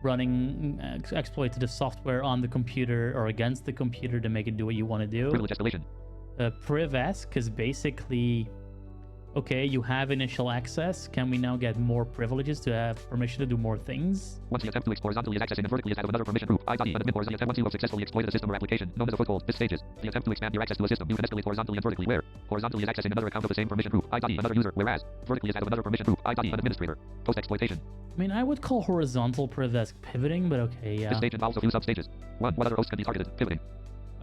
running exploitative software on the computer or against the computer to make it do what you want to do. Privilege escalation. Priv-esque is basically, okay, you have initial access. Can we now get more privileges to have permission to do more things? Once the attempt to exploit horizontally is accessing and vertically is out of another permission group, i.e. an admin or the attempt once you have successfully exploited a system or application, known as a foothold. This stage is the attempt to expand your access to a system. You can escalate horizontally and vertically, where horizontally is accessing another account of the same permission group, i.e. another user, whereas vertically is out of another permission group, i.e. an administrator. Post-exploitation. I mean, I would call horizontal priv-esque pivoting, but okay, yeah. This stage involves a few sub-stages. 1. What other hosts can be targeted? Pivoting.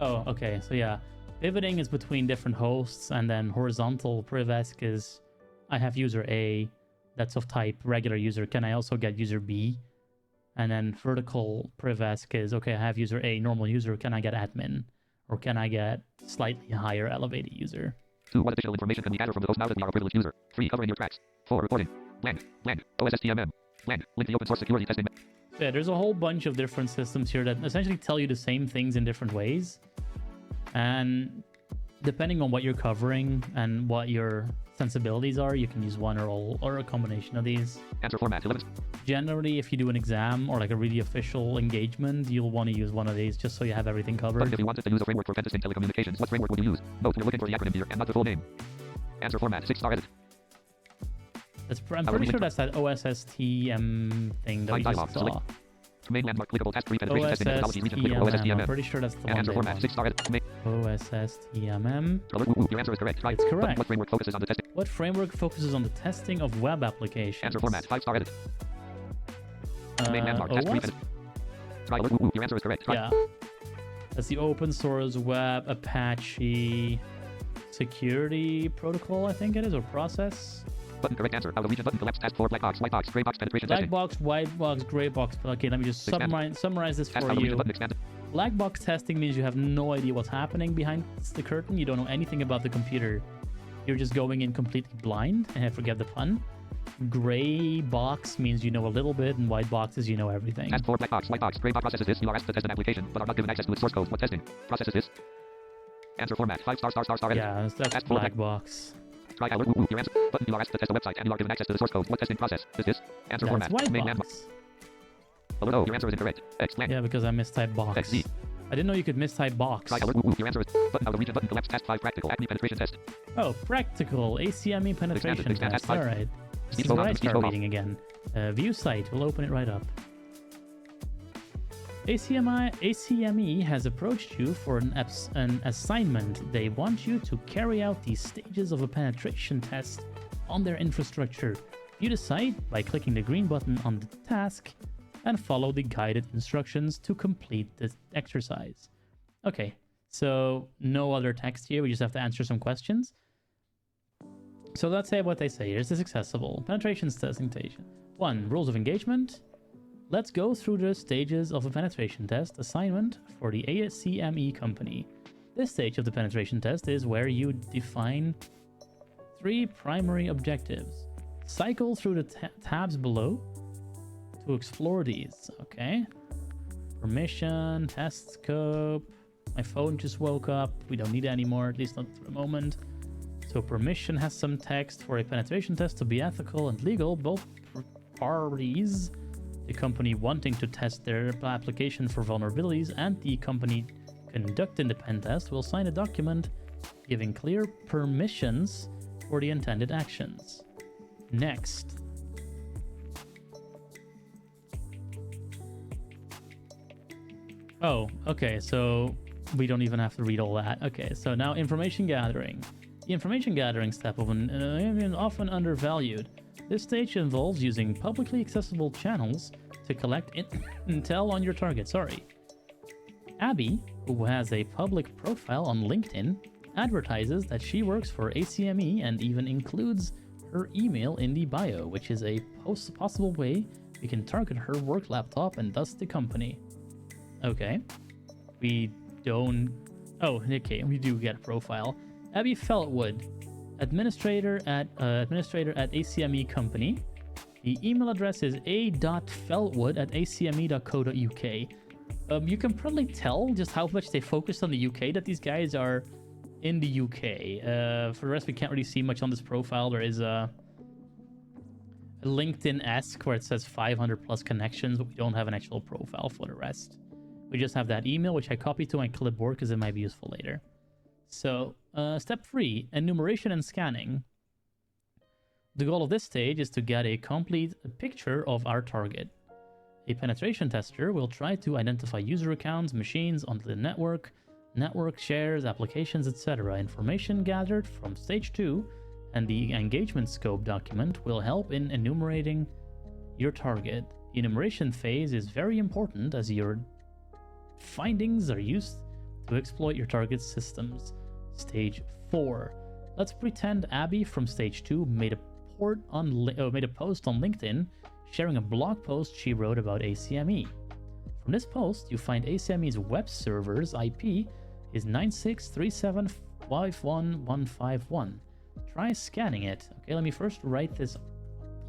Oh, okay, so yeah. Pivoting is between different hosts, and then horizontal priv-esque is I have user A that's of type regular user. Can I also get user B? And then vertical priv-esque is, okay, I have user A, normal user. Can I get admin? Or can I get slightly higher elevated user? 2. What additional information can we gather from the host now that we are a privileged user? 3. Covering your tracks. 4. Reporting. Blank. Blank. OSSTMM. Blank. Link the open source security testing. So yeah, there's a whole bunch of different systems here that essentially tell you the same things in different ways. And depending on what you're covering and what your sensibilities are, you can use one or all or a combination of these. Answer format 11. Generally, if you do an exam or like a really official engagement, you'll want to use one of these just so you have everything covered. But if you wanted to use a framework for pen testing telecommunications, what framework would you use? Note, we're looking for the acronym here and not the full name. Answer format 6-star edit. I'm pretty sure that's that OSSTM thing that we just saw. Main landmark clickable task 3 penetration testing methodology region clickable OSSTMM. I'm pretty sure that's the and one. answer format 6-star edit. OSSTMM. Your answer is correct. Right. It's correct. What framework focuses on the testing? What framework focuses on the testing of web applications? Answer format 5-star edit. Main landmark task 3 penetration. Your answer is correct. Right. Yeah. That's the open source web Apache security protocol, I think it is, or process. Button correct answer. Out of region button collapse task 4 black box, white box, gray box penetration Black testing. box, white box, gray box. Okay, let me just summarize this Task for out of region you. button expanded. Black box testing means you have no idea what's happening behind the curtain. You don't know anything about the computer. You're just going in completely blind, and I forget the pun. Gray box means you know a little bit, and white box is you know everything. Task 4 black box, white box, gray box processes this. You are asked to test an application, but are not given access to its source code. What testing? Processes this. Answer format 5-star edit. Yeah, that's black box. Try alert. Your answer. Button. You are asked to test a website and you are given access to the source code. What testing process is this? Answer That's format. white Main box. Alert. Oh, your answer is incorrect. Explain. Yeah, because I mistyped box. XZ. I didn't know you could mistype box. Try alert. Your answer is button. Out of region button. Collapse task 5 practical acne penetration test. Oh, practical ACME penetration Expand test. task All right. This is Speed where I on, speed start off. reading again. View site. We'll open it right up. ACME has approached you for an assignment. They want you to carry out the stages of a penetration test on their infrastructure. View the site by clicking the green button on the task and follow the guided instructions to complete the exercise. Okay, so no other text here. We just have to answer some questions. So let's say what they say. Is this accessible? Penetration testing station. 1. Rules of engagement. Let's go through the stages of a penetration test assignment for the ACME company. This stage of the penetration test is where you define 3 primary objectives. Cycle through the tabs below to explore these. Okay. Permission, test scope. My phone just woke up. We don't need it anymore, at least not for the moment. So permission has some text for a penetration test to be ethical and legal. Both parties, the company wanting to test their application for vulnerabilities and the company conducting the pen test, will sign a document giving clear permissions for the intended actions. Next. Oh, okay, so we don't even have to read all that. Okay, so now information gathering. The information gathering step is often undervalued. This stage involves using publicly accessible channels to collect intel on your target. Sorry. Abby, who has a public profile on LinkedIn, advertises that she works for ACME and even includes her email in the bio, which is a possible way we can target her work laptop and thus the company. Okay. We don't... Oh, okay, we do get a profile. Abby Feltwood, administrator at ACME company. The email address is a.feltwood@acme.co.uk. You can probably tell just how much they focused on the UK, that these guys are in the UK. For the rest, we can't really see much on this profile. There is a LinkedIn-esque where it says 500 plus connections, but we don't have an actual profile for the rest. We just have that email, which I copied to my clipboard because it might be useful later. So, step 3, enumeration and scanning. The goal of this stage is to get a complete picture of our target. A penetration tester will try to identify user accounts, machines onto the network shares, applications, etc. Information gathered from stage 2 and the engagement scope document will help in enumerating your target. The enumeration phase is very important as your findings are used to exploit your target systems. Stage 4. Let's pretend Abby from stage 2 made a post on LinkedIn sharing a blog post she wrote about ACME. From this post, you find ACME's web server's IP is 96.3751151. Try scanning it. Okay, let me first write this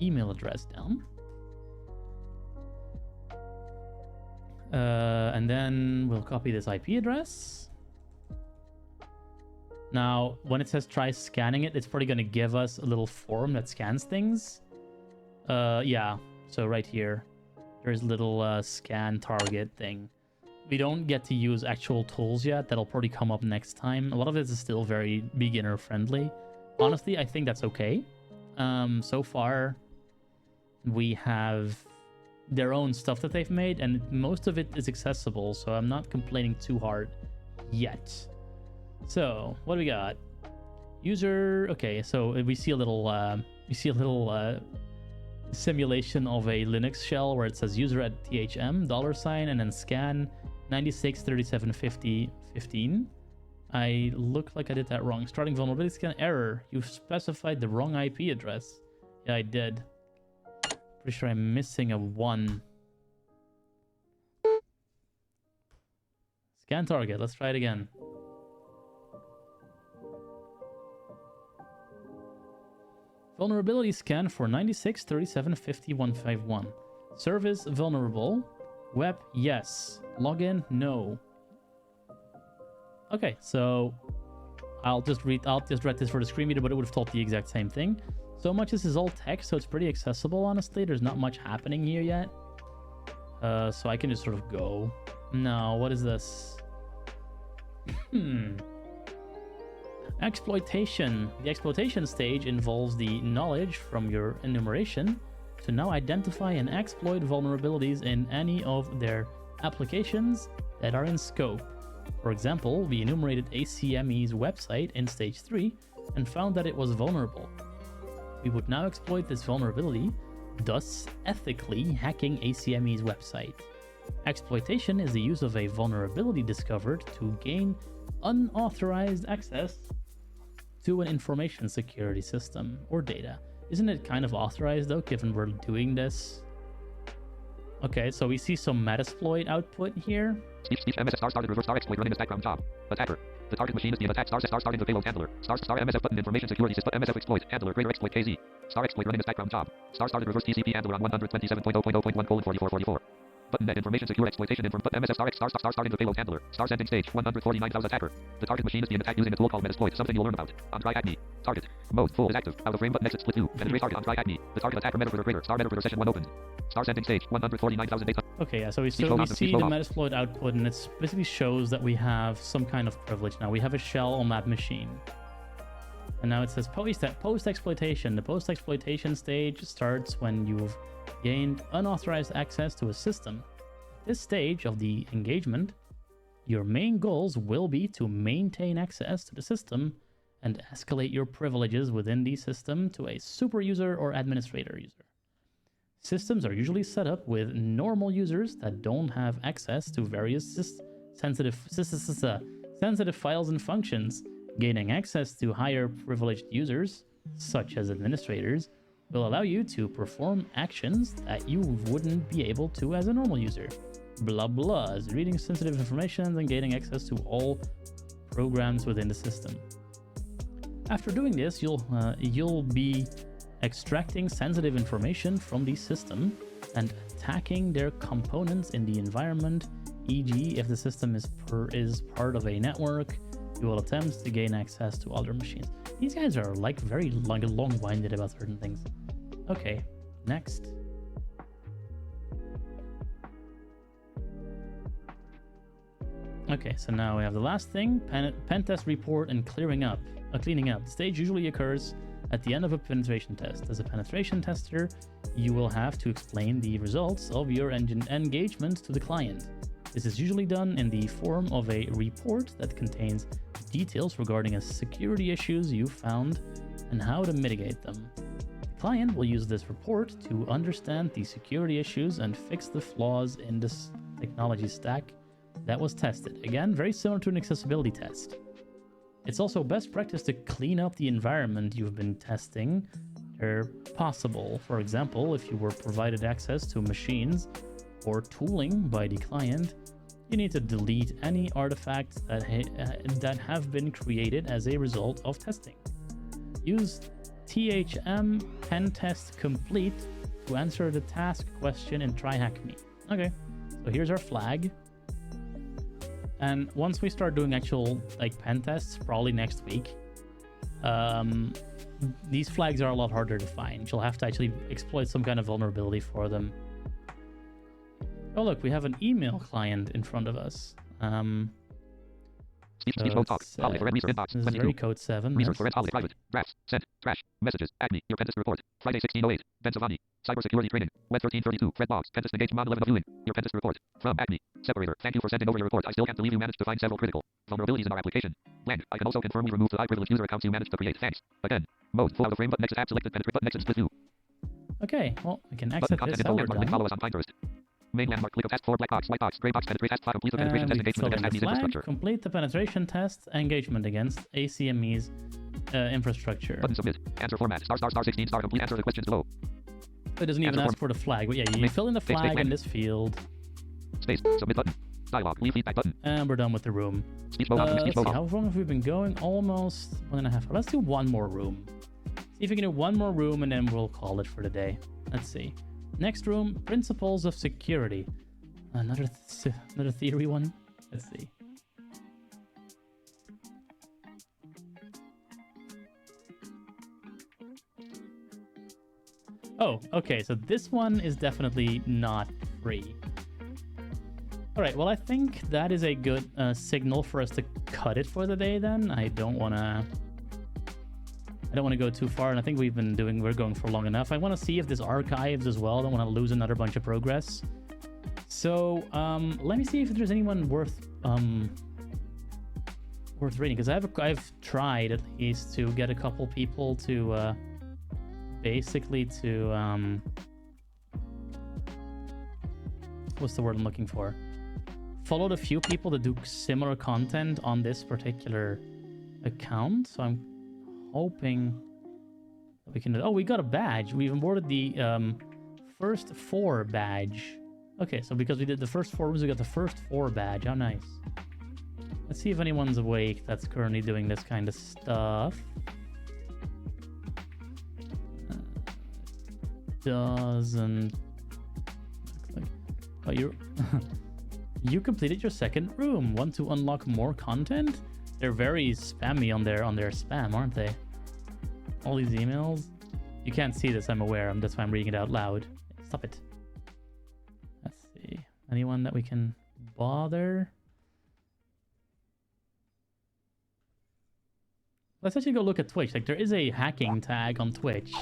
email address down. And then we'll copy this IP address. Now, when it says try scanning it, it's probably going to give us a little form that scans things. Yeah, so right here, there's a little scan target thing. We don't get to use actual tools yet. That'll probably come up next time. A lot of this is still very beginner friendly. Honestly, I think that's okay. So far, we have their own stuff that they've made, and most of it is accessible, so I'm not complaining too hard yet. So, what do we got? User... Okay, so we see a little simulation of a Linux shell where it says user at THM, $, and then scan 96375015. I look like I did that wrong. Starting vulnerability scan error. You've specified the wrong IP address. Yeah, I did. Pretty sure I'm missing a 1. Scan target. Let's try it again. Vulnerability scan for 9637505151. Service vulnerable. Web yes. Login no. Okay, so I'll just read this for the screen reader, but it would have told the exact same thing. So much this is all text, so it's pretty accessible, honestly. There's not much happening here yet. So I can just sort of go. No, what is this? Exploitation. The exploitation stage involves the knowledge from your enumeration to now identify and exploit vulnerabilities in any of their applications that are in scope. For example, we enumerated ACME's website in stage 3 and found that it was vulnerable. We would now exploit this vulnerability, thus ethically hacking ACME's website. Exploitation is the use of a vulnerability discovered to gain unauthorized access to an information security system or data. Isn't it kind of authorized though, given we're doing this? Okay, so we see some Metasploit output here. Speech MS started reverse exploit running as background job. Attacker. The target machine is being attacked. Starting the payload handler. MSF button information security system. MSF exploit handler greater exploit KZ. Exploit running as background job. Started reverse TCP handler on 127.0.0.1:4444. Button net information secure exploitation inform MSF starting the payload handler. Sending stage 149,000 attacker. The target machine is being attacked using a tool called Metasploit. Something you'll learn about. On try acne. Target. Mode full is active. Out of frame button exit split 2. Penetrate target on try acne. The target attacker Metacritter greater. Metacritter session 1 open. Sending stage 149,800. Okay, yeah, so we see the Metasploit output, and it basically shows that we have some kind of privilege now. We have a shell on that machine. And now it says post-exploitation. The post-exploitation stage starts when you've gained unauthorized access to a system. At this stage of the engagement, your main goals will be to maintain access to the system and escalate your privileges within the system to a super user or administrator user. Systems are usually set up with normal users that don't have access to various sensitive files and functions. Gaining access to higher privileged users, such as administrators, will allow you to perform actions that you wouldn't be able to as a normal user. Blah blah is reading sensitive information and gaining access to all programs within the system. After doing this, you'll be extracting sensitive information from the system and attacking their components in the environment, e.g. if the system is part of a network, you will attempt to gain access to other machines. These guys are like very long-winded about certain things. Okay, next. Okay, so now we have the last thing, pen test report and cleaning up. The stage usually occurs at the end of a penetration test. As a penetration tester, you will have to explain the results of your engagement to the client. This is usually done in the form of a report that contains details regarding security issues you found and how to mitigate them. The client will use this report to understand the security issues and fix the flaws in this technology stack that was tested. Again, very similar to an accessibility test. It's also best practice to clean up the environment you've been testing where possible. For example, if you were provided access to machines or tooling by the client, you need to delete any artifacts that have been created as a result of testing. Use THM pen test complete to answer the task question in Try Hack Me. Okay, so here's our flag. And once we start doing actual pen tests, probably next week, these flags are a lot harder to find. You'll have to actually exploit some kind of vulnerability for them. Oh look, we have an email client in front of us. Speech mode talk. Holiday for red research inbox. This is very code 7. Research for red holiday private. Drafts. Sent. Trash. Messages. Acne. Your pentest report. Friday 1608. Pennsylvania. Cybersecurity training. Web 1332. Fred Box. Pentest engaged mod 11 of viewing. Your pentest report. From Acne. Separator. Thank you for sending over your report. I still can't believe you managed to find several critical vulnerabilities in our application. Blank. I can also confirm we removed the high privileged user accounts you managed to create. Thanks. Again. Mode. Full out of frame button. Exit app selected. Penetrate button. Exit split view. Okay. Well, we can exit button, this. Content info network. Follow us on Pinterest. Main landmark. Click of task 4 black box. White box. Gray box. Penetrate task 5. Complete the penetration test engagement against Acne's infrastructure. Complete the penetration test engagement against ACME's infrastructure. Button submit. Answer format. Star 16 star. Complete answer the questions below. It doesn't even ask for the flag, but yeah, you fill in the flag in this field. Space. Submit button. Dialog. Leave feedback button. And we're done with the room. Speech mode. Let's see, how long have we been going? Almost 1.5 hours. Let's do one more room. See if we can do one more room and then we'll call it for the day. Let's see. Next room, principles of security. Another theory one. Let's see. Oh, okay. So this one is definitely not free. All right. Well, I think that is a good signal for us to cut it for the day. Then I don't want to go too far, and I think we're going for long enough. I want to see if this archives as well. I don't want to lose another bunch of progress. So let me see if there's anyone worth reading, because I've tried at least to get a couple people to basically to what's the word I'm looking for? Followed a few people that do similar content on this particular account. So I'm hoping that we can. Oh, we got a badge. We've awarded the first 4 badge. Okay, so because we did the first 4 rooms, we got the first 4 badge. How nice. Let's see if anyone's awake that's currently doing this kind of stuff. Doesn't look like. Oh, you you completed your second room. Want to unlock more content? They're very spammy on their spam, aren't they? All these emails. You can't see this, I'm aware. That's why I'm reading it out loud. Stop it. Let's see. Anyone that we can bother? Let's actually go look at Twitch. Like, there is a hacking tag on Twitch.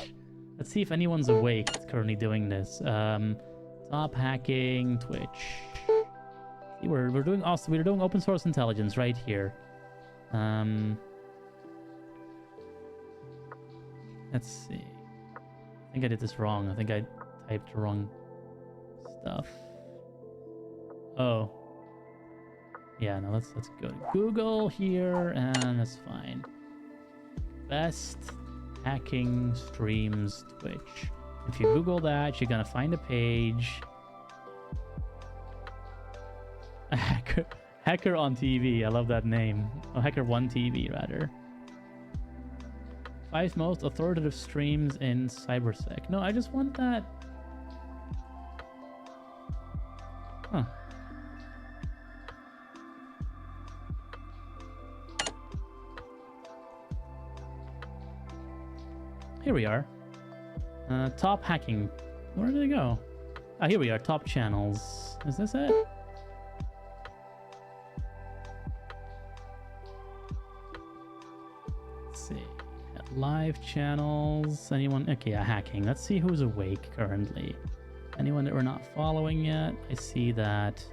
Let's see if anyone's awake that's currently doing this. Top hacking Twitch. See, we're doing awesome. We're doing open source intelligence right here. Let's see. I think I did this wrong. I think I typed the wrong stuff. Oh. Yeah, no, let's go to Google here, and that's fine. Best hacking streams Twitch. If you Google that, you're gonna find a page. A hacker on TV. I love that name. Oh, Hacker 1 TV, rather. 5 most authoritative streams in cybersec. No, I just want that. Huh. Here we are. Top hacking. Where did it go? Ah, here we are. Top channels. Is this it? Let's see. Live channels. Anyone? Okay, hacking. Let's see who's awake currently. Anyone that we're not following yet? I see that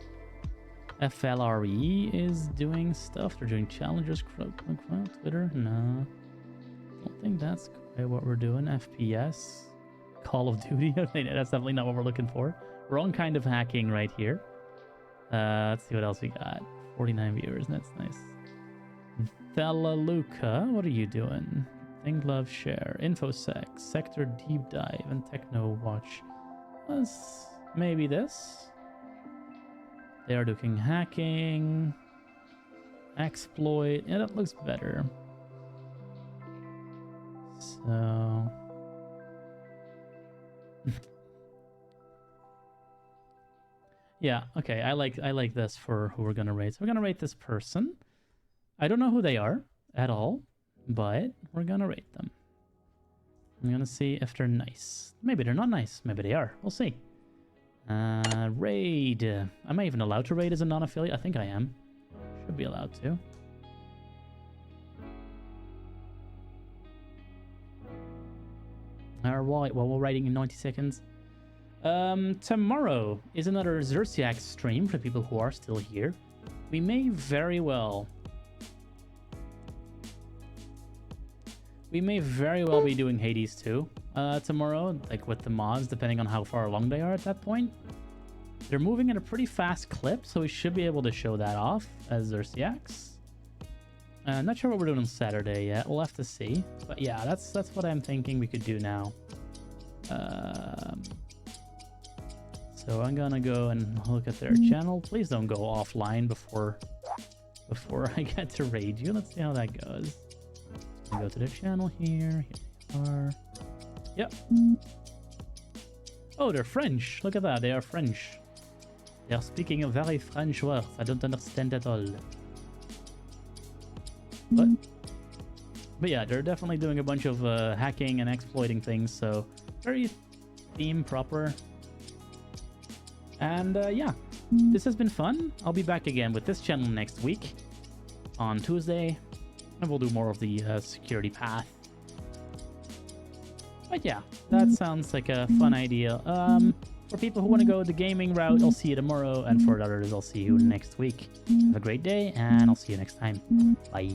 FLRE is doing stuff. They're doing challenges. Twitter? No. Don't think that's quite what we're doing. FPS. Call of Duty. That's definitely not what we're looking for. Wrong kind of hacking right here. Let's see what else we got. 49 viewers. That's nice. Thelaluca, what are you doing? Think, love, share. Infosec, sector deep dive, and techno watch. Maybe this. They are doing hacking. Exploit. Yeah, that looks better. So yeah, okay. I like this for who we're gonna rate. So we're gonna rate this person. I don't know who they are at all, but we're gonna rate them. I'm gonna see if they're nice. Maybe they're not nice. Maybe they are. We'll see. Raid. Am I even allowed to raid as a non-affiliate? I think I am. Should be allowed to. Alright, well, we're writing in 90 seconds. Tomorrow is another Xerxiac stream for people who are still here. We may very well be doing Hades 2 tomorrow, like with the mods, depending on how far along they are at that point. They're moving at a pretty fast clip, so we should be able to show that off as Xerxiacs. Not sure what we're doing on Saturday yet. We'll have to see. But yeah, that's what I'm thinking we could do now. So I'm gonna go and look at their channel. Please don't go offline before I get to raid you. Let's see how that goes. I'll go to their channel here. Here they are. Yep. Oh, they're French. Look at that. They are French. They are speaking a very French words. I don't understand at all. But yeah, they're definitely doing a bunch of hacking and exploiting things, so very theme proper. And yeah, this has been fun. I'll be back again with this channel next week on Tuesday, and we'll do more of the security path. But yeah, that sounds like a fun idea. For people who want to go the gaming route, I'll see you tomorrow, and for others, I'll see you next week. Have a great day, and I'll see you next time. Bye.